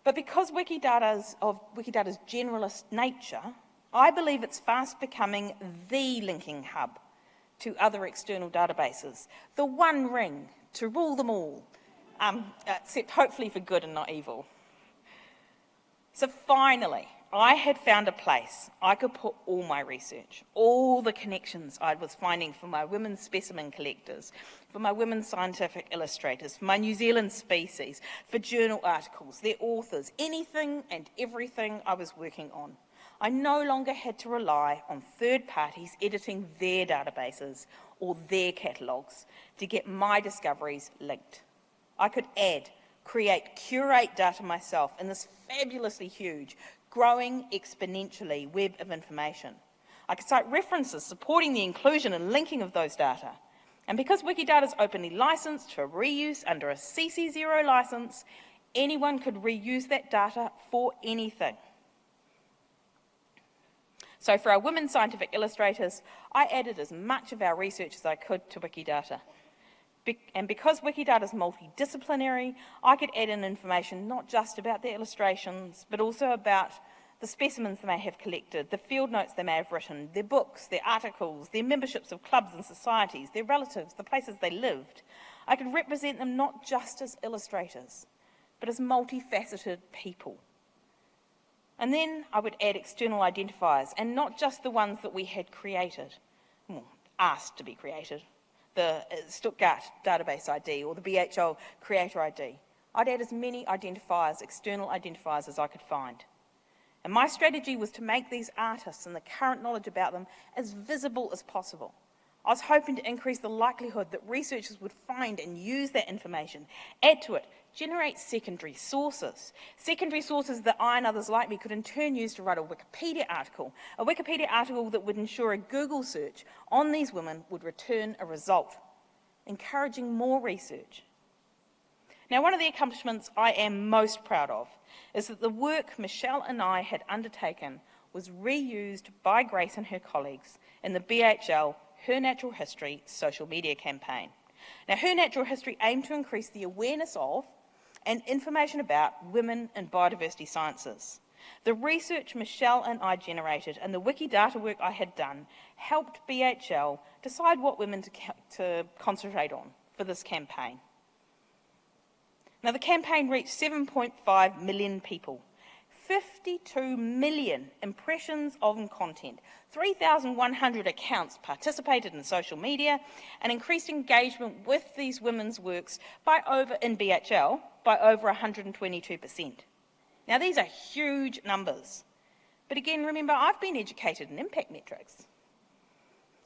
But because Wikidata's generalist nature, I believe it's fast becoming the linking hub to other external databases, the one ring to rule them all, except hopefully for good and not evil. So finally, I had found a place I could put all my research, all the connections I was finding for my women's specimen collectors, for my women's scientific illustrators, for my New Zealand species, for journal articles, their authors, anything and everything I was working on. I no longer had to rely on third parties editing their databases or their catalogues to get my discoveries linked. I could add, create, curate data myself in this fabulously huge, growing exponentially web of information. I could cite references supporting the inclusion and linking of those data. And because Wikidata is openly licensed for reuse under a CC0 license, anyone could reuse that data for anything. So for our women scientific illustrators, I added as much of our research as I could to Wikidata. And because Wikidata is multidisciplinary, I could add in information not just about their illustrations, but also about the specimens they may have collected, the field notes they may have written, their books, their articles, their memberships of clubs and societies, their relatives, the places they lived. I could represent them not just as illustrators, but as multifaceted people. And then I would add external identifiers, and not just the ones that we had created, well, asked to be created, the Stuttgart database ID or the BHL creator ID. I'd add as many identifiers, external identifiers, as I could find. And my strategy was to make these artists and the current knowledge about them as visible as possible. I was hoping to increase the likelihood that researchers would find and use that information, add to it, generate secondary sources that I and others like me could in turn use to write a Wikipedia article that would ensure a Google search on these women would return a result, encouraging more research. Now, one of the accomplishments I am most proud of is that the work Michelle and I had undertaken was reused by Grace and her colleagues in the BHL Her Natural History social media campaign. Now, Her Natural History aimed to increase the awareness of and information about women in biodiversity sciences. The research Michelle and I generated and the Wikidata work I had done helped BHL decide what women to concentrate on for this campaign. Now, the campaign reached 7.5 million people, 52 million impressions of content, 3,100 accounts participated in social media, and increased engagement with these women's works in BHL by over 122%. Now, these are huge numbers. But again, remember, I've been educated in impact metrics.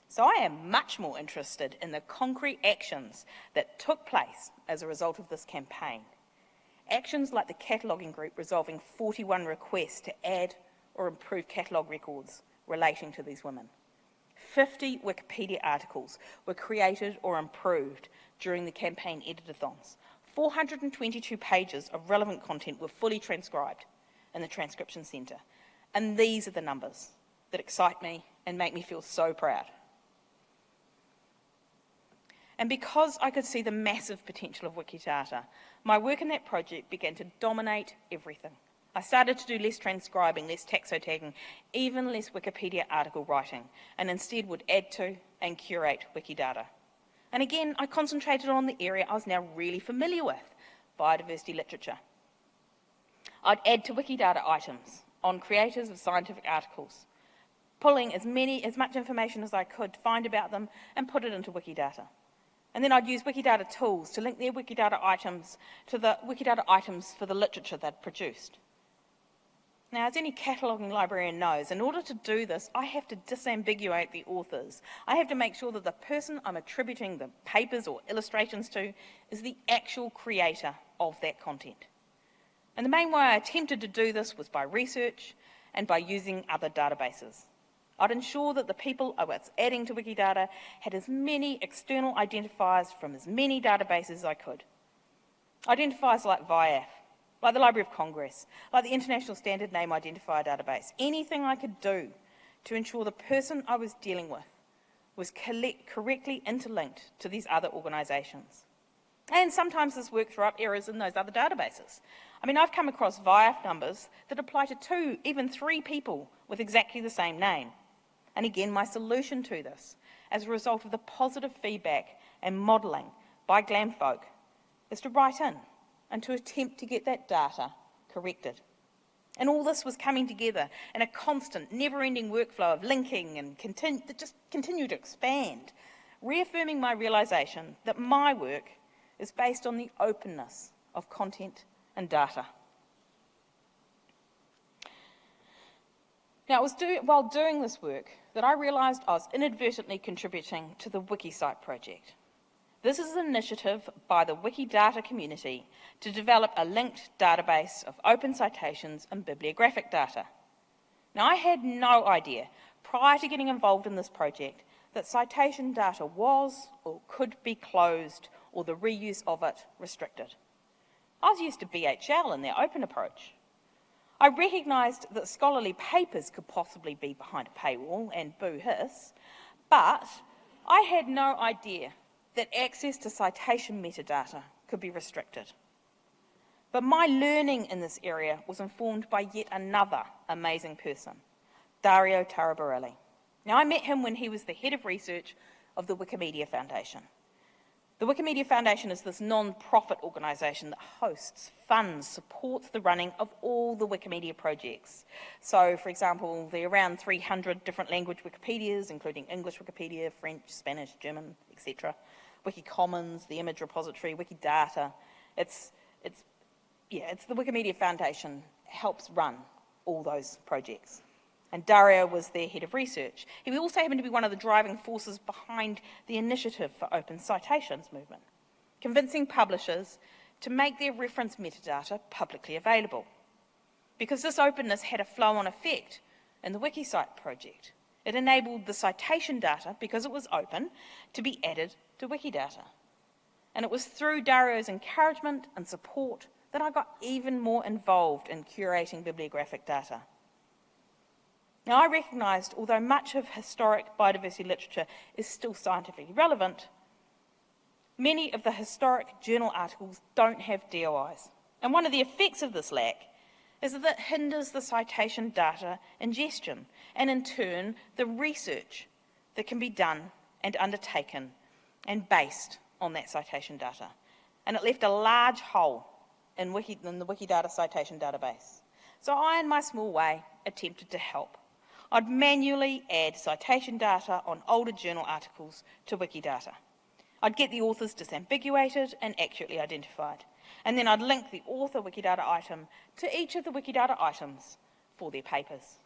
So I am much more interested in the concrete actions that took place as a result of this campaign. Actions like the cataloguing group resolving 41 requests to add or improve catalogue records relating to these women. 50 Wikipedia articles were created or improved during the campaign editathons. 422 pages of relevant content were fully transcribed in the transcription centre. And these are the numbers that excite me and make me feel so proud. And because I could see the massive potential of Wikidata, my work in that project began to dominate everything. I started to do less transcribing, less taxotagging, even less Wikipedia article writing, and instead would add to and curate Wikidata. And again, I concentrated on the area I was now really familiar with, biodiversity literature. I'd add to Wikidata items on creators of scientific articles, pulling as much information as I could find about them and put it into Wikidata. And then I'd use Wikidata tools to link their Wikidata items to the Wikidata items for the literature they'd produced. Now, as any cataloguing librarian knows, in order to do this, I have to disambiguate the authors. I have to make sure that the person I'm attributing the papers or illustrations to is the actual creator of that content. And the main way I attempted to do this was by research and by using other databases. I'd ensure that the people I was adding to Wikidata had as many external identifiers from as many databases as I could. Identifiers like VIAF, like the Library of Congress, like the International Standard Name Identifier Database, anything I could do to ensure the person I was dealing with was correctly interlinked to these other organisations. And sometimes this work threw up errors in those other databases. I mean, I've come across VIAF numbers that apply to 2, even 3 people with exactly the same name. And again, my solution to this, as a result of the positive feedback and modelling by GLAM folk, is to write in and to attempt to get that data corrected. And all this was coming together in a constant, never-ending workflow of linking and that just continued to expand, reaffirming my realisation that my work is based on the openness of content and data. Now, it was while doing this work that I realised I was inadvertently contributing to the WikiCite project. This is an initiative by the Wikidata community to develop a linked database of open citations and bibliographic data. Now, I had no idea prior to getting involved in this project that citation data was or could be closed or the reuse of it restricted. I was used to BHL and their open approach. I recognised that scholarly papers could possibly be behind a paywall, and boo hiss, but I had no idea that access to citation metadata could be restricted. But my learning in this area was informed by yet another amazing person, Dario Taraborelli. Now, I met him when he was the head of research of the Wikimedia Foundation. The Wikimedia Foundation is this non-profit organisation that hosts, funds, supports the running of all the Wikimedia projects. So, for example, there are around 300 different language Wikipedias, including English Wikipedia, French, Spanish, German, etc. Wikicommons, the image repository, Wikidata. It's the Wikimedia Foundation helps run all those projects. And Dario was their head of research. He also happened to be one of the driving forces behind the Initiative for Open Citations movement, convincing publishers to make their reference metadata publicly available. Because this openness had a flow-on effect in the WikiCite project. It enabled the citation data, because it was open, to be added to Wikidata. And it was through Dario's encouragement and support that I got even more involved in curating bibliographic data. Now, I recognised, although much of historic biodiversity literature is still scientifically relevant, many of the historic journal articles don't have DOIs. And one of the effects of this lack is that it hinders the citation data ingestion and, in turn, the research that can be done and undertaken and based on that citation data. And it left a large hole in the Wikidata citation database. So I, in my small way, attempted to help. I'd manually add citation data on older journal articles to Wikidata. I'd get the authors disambiguated and accurately identified. And then I'd link the author Wikidata item to each of the Wikidata items for their papers.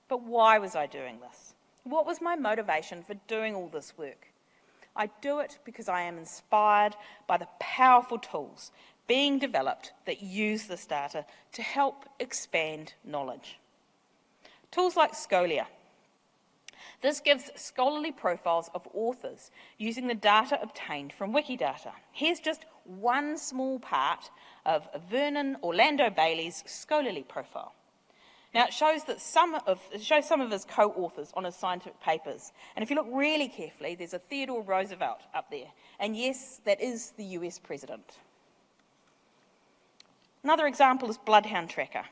But why was I doing this? What was my motivation for doing all this work? I do it because I am inspired by the powerful tools being developed that use this data to help expand knowledge. Tools like Scholia. This gives scholarly profiles of authors using the data obtained from Wikidata. Here's just one small part of Vernon Orlando Bailey's scholarly profile. Now, it shows some of his co-authors on his scientific papers. And if you look really carefully, there's a Theodore Roosevelt up there. And yes, that is the US president. Another example is Bloodhound Tracker.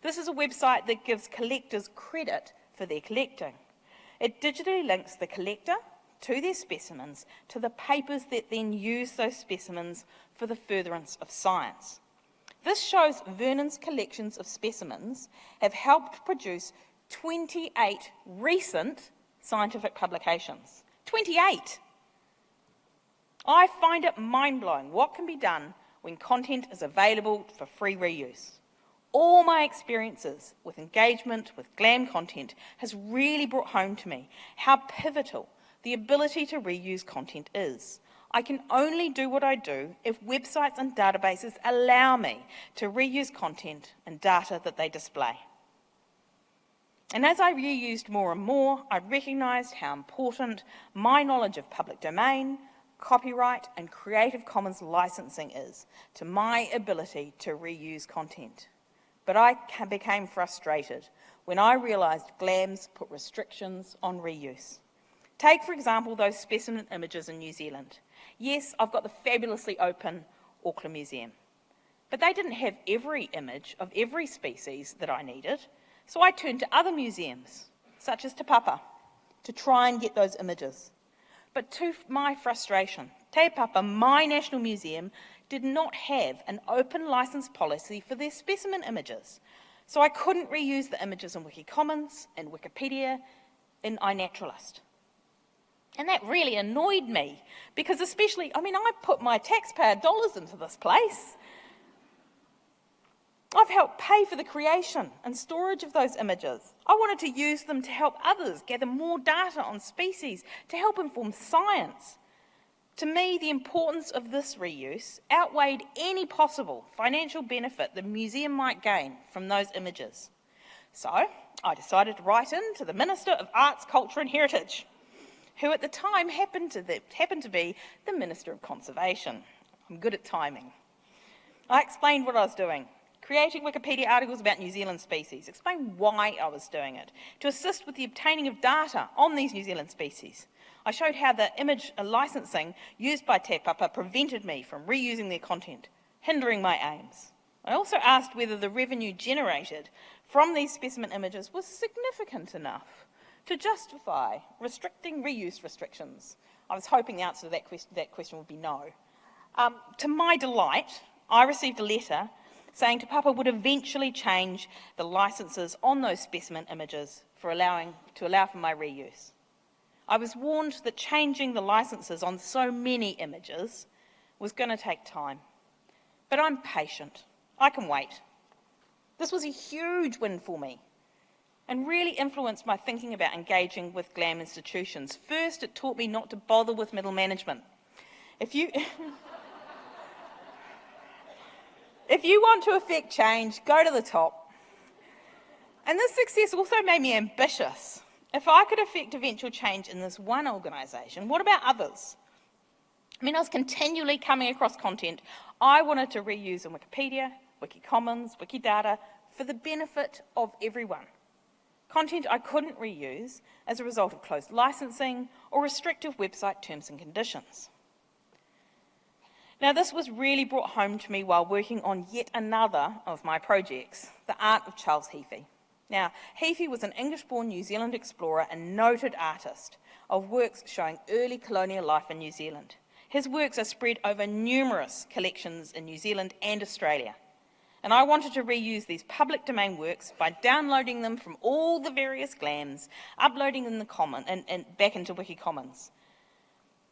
This is a website that gives collectors credit for their collecting. It digitally links the collector to their specimens to the papers that then use those specimens for the furtherance of science. This shows Vernon's collections of specimens have helped produce 28 recent scientific publications. 28! I find it mind-blowing what can be done when content is available for free reuse. All my experiences with engagement with GLAM content has really brought home to me how pivotal the ability to reuse content is. I can only do what I do if websites and databases allow me to reuse content and data that they display. And as I reused more and more, I recognised how important my knowledge of public domain, copyright and Creative Commons licensing is to my ability to reuse content. But I became frustrated when I realised GLAMs put restrictions on reuse. Take, for example, those specimen images in New Zealand. Yes, I've got the fabulously open Auckland Museum, but they didn't have every image of every species that I needed, so I turned to other museums, such as Te Papa, to try and get those images. But to my frustration, Te Papa, my national museum, did not have an open licence policy for their specimen images, so I couldn't reuse the images in Wikicommons, in Wikipedia, in iNaturalist. And that really annoyed me, because I put my taxpayer dollars into this place. I've helped pay for the creation and storage of those images. I wanted to use them to help others gather more data on species, to help inform science. To me, the importance of this reuse outweighed any possible financial benefit the museum might gain from those images. So I decided to write in to the Minister of Arts, Culture and Heritage, who at the time happened to be the Minister of Conservation. I'm good at timing. I explained what I was doing, creating Wikipedia articles about New Zealand species, explained why I was doing it, to assist with the obtaining of data on these New Zealand species. I showed how the image licensing used by Te Papa prevented me from reusing their content, hindering my aims. I also asked whether the revenue generated from these specimen images was significant enough to justify restricting reuse restrictions. I was hoping the answer to that question would be no. To my delight, I received a letter saying Te Papa would eventually change the licences on those specimen images to allow for my reuse. I was warned that changing the licences on so many images was going to take time. But I'm patient. I can wait. This was a huge win for me and really influenced my thinking about engaging with GLAM institutions. First, it taught me not to bother with middle management. If you want to affect change, go to the top. And this success also made me ambitious. If I could affect eventual change in this one organisation, what about others? I was continually coming across content I wanted to reuse in Wikipedia, Wikicommons, Wikidata, for the benefit of everyone. Content I couldn't reuse as a result of closed licensing or restrictive website terms and conditions. Now, this was really brought home to me while working on yet another of my projects, The Art of Charles Heafy. Now, Heafy was an English-born New Zealand explorer and noted artist of works showing early colonial life in New Zealand. His works are spread over numerous collections in New Zealand and Australia. And I wanted to reuse these public domain works by downloading them from all the various GLAMs, uploading them and back into Wikicommons,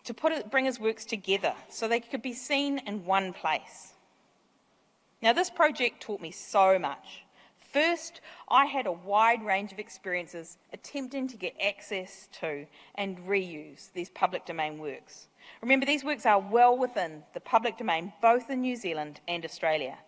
to bring his works together so they could be seen in one place. Now, this project taught me so much. First, I had a wide range of experiences attempting to get access to and reuse these public domain works. Remember, these works are well within the public domain, both in New Zealand and Australia.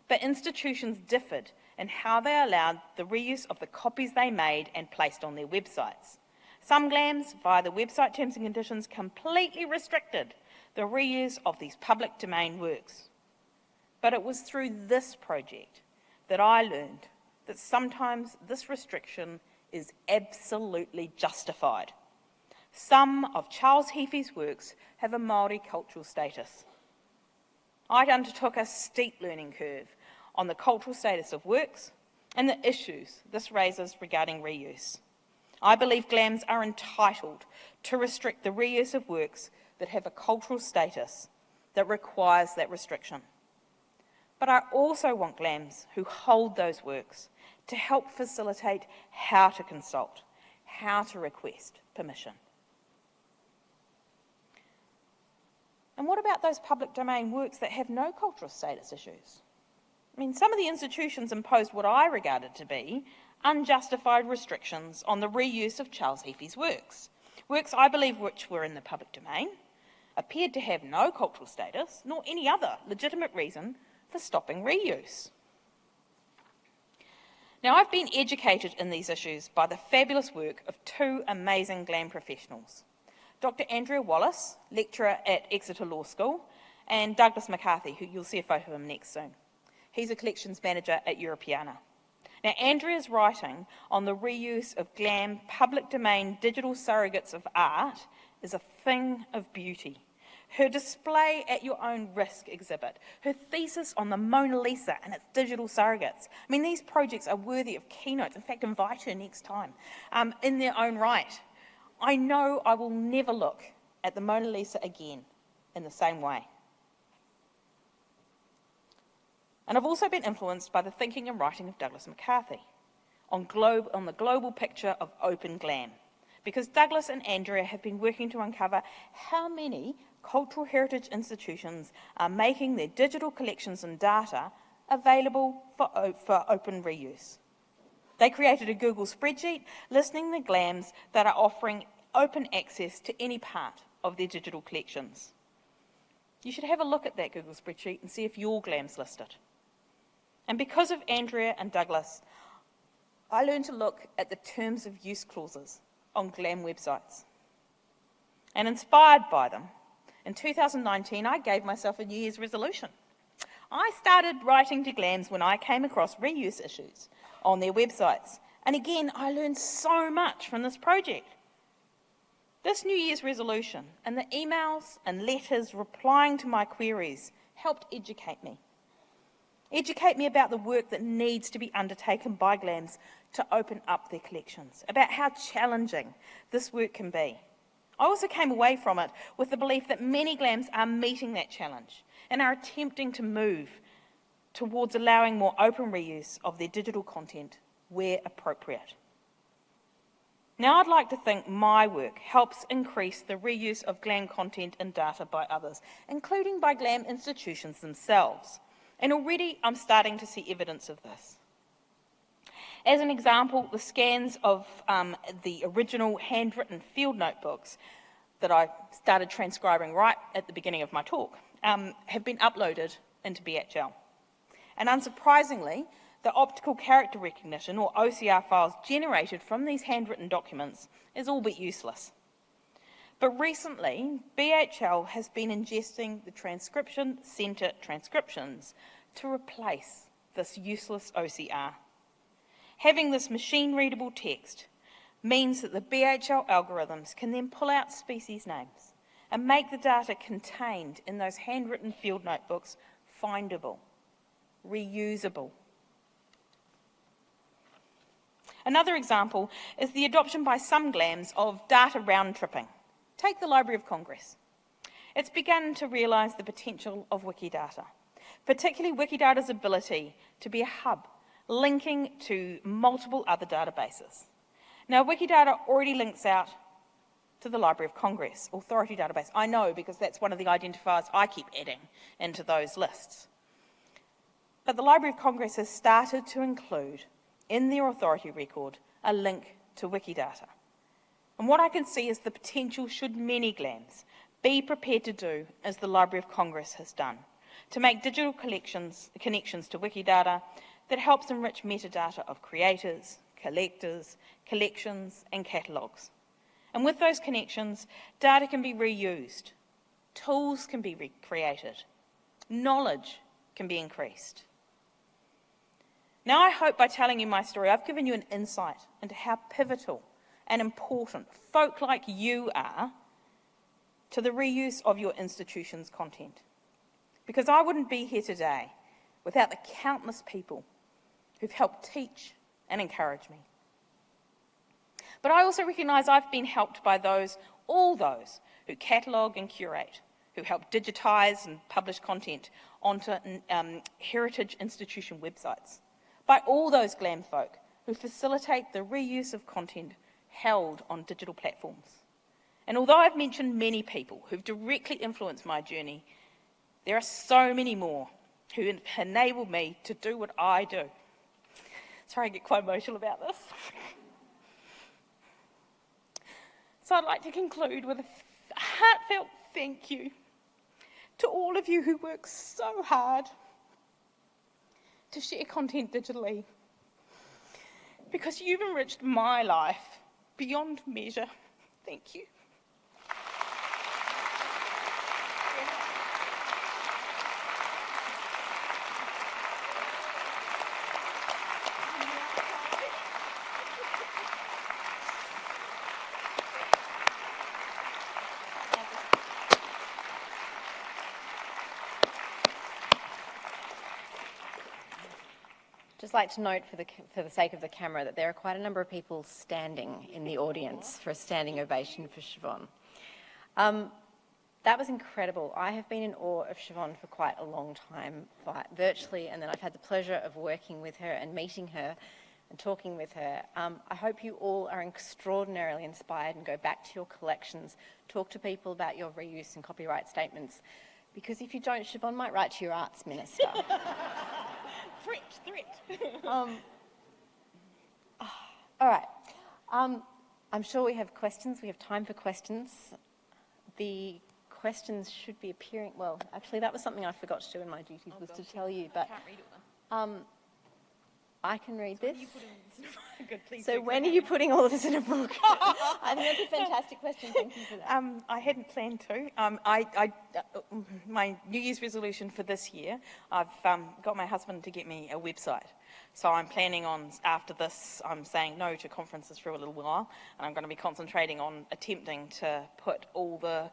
But institutions differed in how they allowed the reuse of the copies they made and placed on their websites. Some GLAMs, via the website terms and conditions, completely restricted the reuse of these public domain works. But it was through this project that I learned that sometimes this restriction is absolutely justified. Some of Charles Heafy's works have a Māori cultural status. I undertook a steep learning curve on the cultural status of works and the issues this raises regarding reuse. I believe GLAMs are entitled to restrict the reuse of works that have a cultural status that requires that restriction. But I also want GLAMs who hold those works to help facilitate how to consult, how to request permission. And what about those public domain works that have no cultural status issues? Some of the institutions imposed what I regarded to be unjustified restrictions on the reuse of Charles Heafy's works. Works I believe which were in the public domain, appeared to have no cultural status, nor any other legitimate reason for stopping reuse. Now, I've been educated in these issues by the fabulous work of two amazing GLAM professionals, Dr. Andrea Wallace, lecturer at Exeter Law School, and Douglas McCarthy, who you'll see a photo of him next soon. He's a collections manager at Europeana. Now, Andrea's writing on the reuse of GLAM public domain digital surrogates of art is a thing of beauty. Her display at your own risk exhibit, her thesis on the Mona Lisa and its digital surrogates. I mean, these projects are worthy of keynotes. In fact, invite her next time in their own right. I know I will never look at the Mona Lisa again in the same way. And I've also been influenced by the thinking and writing of Douglas McCarthy on the global picture of open GLAM, because Douglas and Andrea have been working to uncover how many cultural heritage institutions are making their digital collections and data available for open reuse. They created a Google spreadsheet listing the GLAMs that are offering open access to any part of their digital collections. You should have a look at that Google spreadsheet and see if your GLAM's listed. And because of Andrea and Douglas, I learned to look at the terms of use clauses on GLAM websites. And inspired by them, in 2019, I gave myself a New Year's resolution. I started writing to GLAMs when I came across reuse issues on their websites. And again, I learned so much from this project. This New Year's resolution and the emails and letters replying to my queries helped educate me. Educate me about the work that needs to be undertaken by GLAMs to open up their collections, about how challenging this work can be. I also came away from it with the belief that many GLAMs are meeting that challenge and are attempting to move towards allowing more open reuse of their digital content where appropriate. Now, I'd like to think my work helps increase the reuse of GLAM content and data by others, including by GLAM institutions themselves. And already I'm starting to see evidence of this. As an example, the scans of the original handwritten field notebooks that I started transcribing right at the beginning of my talk have been uploaded into BHL. And unsurprisingly, the optical character recognition, or OCR files generated from these handwritten documents, is all but useless. But recently, BHL has been ingesting the transcription centre transcriptions to replace this useless OCR. Having this machine-readable text means that the BHL algorithms can then pull out species names and make the data contained in those handwritten field notebooks findable, reusable. Another example is the adoption by some GLAMs of data round-tripping. Take the Library of Congress. It's begun to realise the potential of Wikidata, particularly Wikidata's ability to be a hub linking to multiple other databases. Now, Wikidata already links out to the Library of Congress authority database. I know, because that's one of the identifiers I keep adding into those lists. But the Library of Congress has started to include in their authority record a link to Wikidata. And what I can see is the potential, should many GLAMs be prepared to do as the Library of Congress has done, to make digital connections to Wikidata that helps enrich metadata of creators, collectors, collections, and catalogues. And with those connections, data can be reused, tools can be recreated, knowledge can be increased. Now, I hope by telling you my story, I've given you an insight into how pivotal and important folk like you are to the reuse of your institution's content. Because I wouldn't be here today without the countless people who've helped teach and encourage me. But I also recognise I've been helped by all those who catalogue and curate, who help digitise and publish content onto heritage institution websites, by all those GLAM folk who facilitate the reuse of content held on digital platforms. And although I've mentioned many people who've directly influenced my journey, there are so many more who enable me to do what I do. Sorry, I get quite emotional about this. So I'd like to conclude with a heartfelt thank you to all of you who work so hard to share content digitally, because you've enriched my life beyond measure. Thank you. Just like to note for the sake of the camera that there are quite a number of people standing in the audience for a standing ovation for Siobhan. That was incredible. I have been in awe of Siobhan for quite a long time, virtually, and then I've had the pleasure of working with her and meeting her and talking with her. I hope you all are extraordinarily inspired and go back to your collections, talk to people about your reuse and copyright statements, because if you don't, Siobhan might write to your arts minister. Threat. All right. I'm sure we have questions. We have time for questions. The questions should be appearing. Well, actually, that was something I forgot to do in my duties, to tell you. But I can't read it. I can read this. Good, please So do. when are you putting all of this in a book? I think that's a fantastic question. Thank you for that. I hadn't planned to. My New Year's resolution for this year, I've got my husband to get me a website. So I'm planning on, after this, I'm saying no to conferences for a little while, and I'm going to be concentrating on attempting to put all the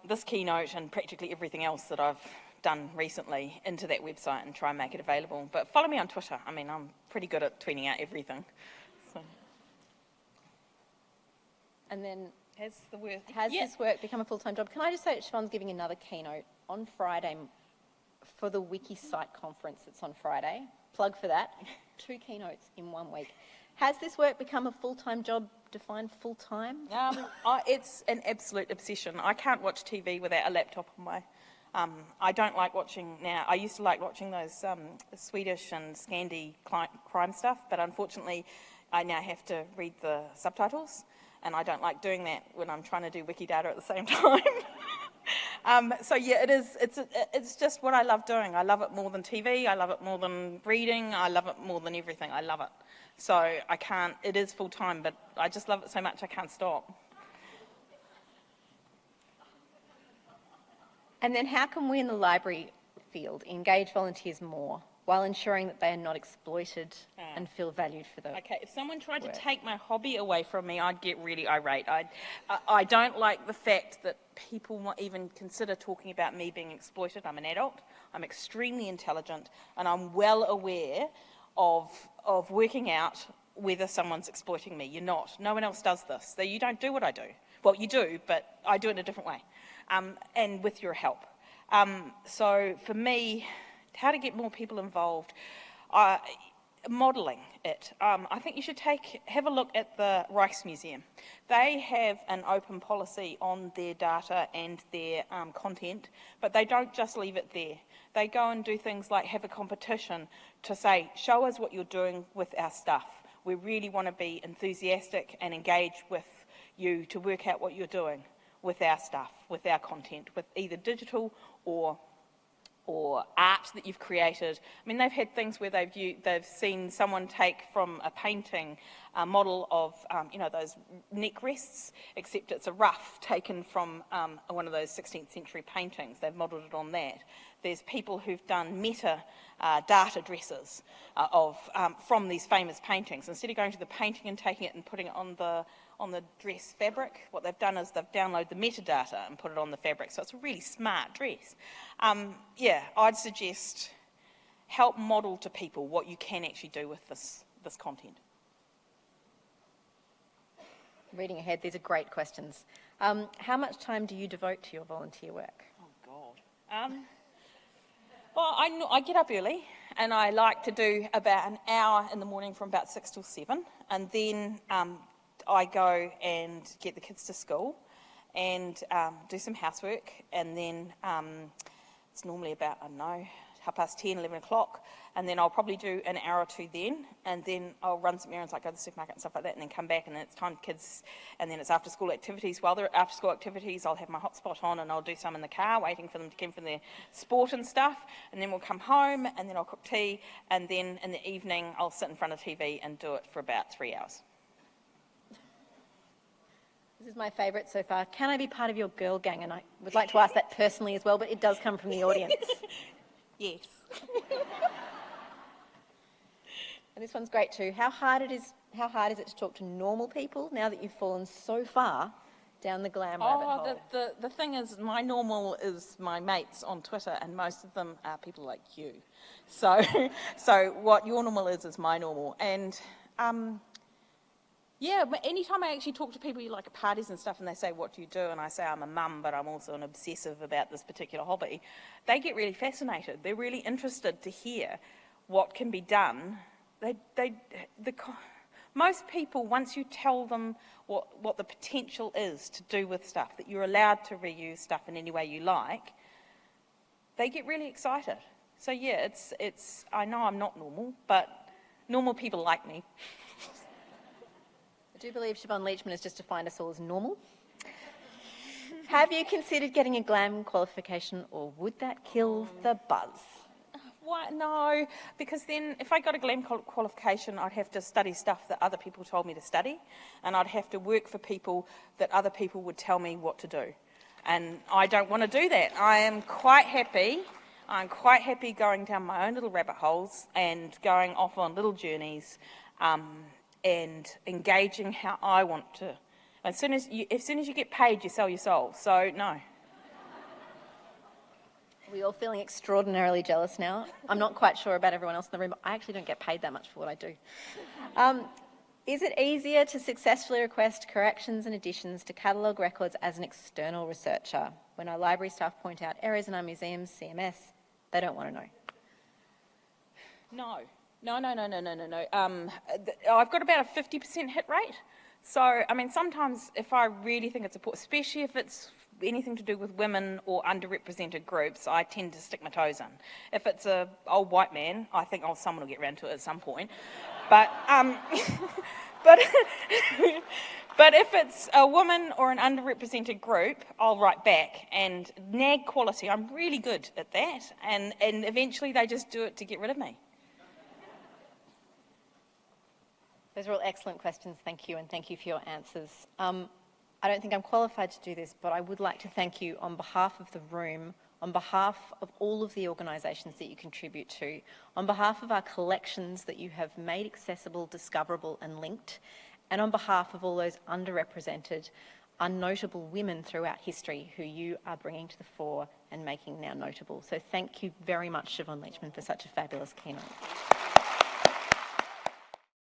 this keynote and practically everything else that I've done recently into that website and try and make it available. But follow me on Twitter. I mean, I'm pretty good at tweeting out everything. So. And then, Has this work become a full-time job? Can I just say that Siobhan's giving another keynote on Friday for the WikiSite conference that's on Friday. Plug for that. 2 keynotes in 1 week. Has this work become a full-time job, defined full-time? It's an absolute obsession. I can't watch TV without a laptop on my... I don't like watching now. I used to like watching those Swedish and Scandi crime stuff, but unfortunately I now have to read the subtitles, and I don't like doing that when I'm trying to do Wikidata at the same time. So yeah, it's just what I love doing. I love it more than TV, I love it more than reading, I love it more than everything. I love it. So it is full-time, but I just love it so much I can't stop. And then how can we in the library field engage volunteers more while ensuring that they are not exploited and feel valued for them? Okay, if someone tried to take my hobby away from me, I'd get really irate. I don't like the fact that people won't even consider talking about me being exploited. I'm an adult, I'm extremely intelligent, and I'm well aware of working out whether someone's exploiting me. You're not. No one else does this. So you don't do what I do. Well, you do, but I do it in a different way. And with your help. So for me, how to get more people involved, modelling it. I think you should have a look at the Rijksmuseum. They have an open policy on their data and their content, but they don't just leave it there. They go and do things like have a competition to say, show us what you're doing with our stuff. We really want to be enthusiastic and engage with you to work out what you're doing with our stuff, with our content, with either digital or art that you've created. I mean, they've had things where they've seen someone take from a painting a model of, those neck rests, except it's a ruff taken from one of those 16th century paintings. They've modelled it on that. There's people who've done data dresses from these famous paintings. Instead of going to the painting and taking it and putting it on the dress fabric, what they've done is they've downloaded the metadata and put it on the fabric. So it's a really smart dress. I'd suggest help model to people what you can actually do with this content. Reading ahead, these are great questions. How much time do you devote to your volunteer work? Oh, God. Well, I get up early, and I like to do about an hour in the morning from about 6 till 7, and then I go and get the kids to school and do some housework, and then it's normally about, 10:30, 11 o'clock, and then I'll probably do an hour or 2 then, and then I'll run some errands, like go to the supermarket and stuff like that, and then come back, and then it's time for kids, and then it's after school activities. While they're at after school activities, I'll have my hotspot on, and I'll do some in the car, waiting for them to come from their sport and stuff, and then we'll come home, and then I'll cook tea, and then in the evening I'll sit in front of TV and do it for about 3 hours. This is my favourite so far. Can I be part of your girl gang? And I would like to ask that personally as well, but it does come from the audience. Yes. And this one's great too. How hard is it to talk to normal people now that you've fallen so far down the glam rabbit Oh, hole? the thing is, my normal is my mates on Twitter, and most of them are people like you. So, so what your normal is my normal. And yeah, but anytime I actually talk to people like at parties and stuff, and they say, "What do you do?" and I say, "I'm a mum, but I'm also an obsessive about this particular hobby," they get really fascinated. They're really interested to hear what can be done. Most people, once you tell them what the potential is to do with stuff, that you're allowed to reuse stuff in any way you like, they get really excited. So yeah, I know I'm not normal, but normal people like me. I do believe Siobhan Leachman has just defined us all as normal. Have you considered getting a GLAM qualification, or would that kill the buzz? Why? No, because then if I got a GLAM qualification, I'd have to study stuff that other people told me to study, and I'd have to work for people that other people would tell me what to do. And I don't want to do that. I'm quite happy going down my own little rabbit holes and going off on little journeys and engaging how I want to. As soon as you get paid, you sell your soul. So, no. Are we all feeling extraordinarily jealous now? I'm not quite sure about everyone else in the room, but I actually don't get paid that much for what I do. Is it easier to successfully request corrections and additions to catalogue records as an external researcher? When our library staff point out errors in our museum's CMS, they don't want to know. No. I've got about a 50% hit rate. So, I mean, sometimes if I really think it's important, especially if it's anything to do with women or underrepresented groups, I tend to stick my toes in. If it's an old white man, I think, someone will get around to it at some point. But, but if it's a woman or an underrepresented group, I'll write back. And nag quality, I'm really good at that. And eventually they just do it to get rid of me. Those are all excellent questions, thank you, and thank you for your answers. I don't think I'm qualified to do this, but I would like to thank you on behalf of the room, on behalf of all of the organisations that you contribute to, on behalf of our collections that you have made accessible, discoverable and linked, and on behalf of all those underrepresented, unnotable women throughout history who you are bringing to the fore and making now notable. So thank you very much, Siobhan Leachman, for such a fabulous keynote.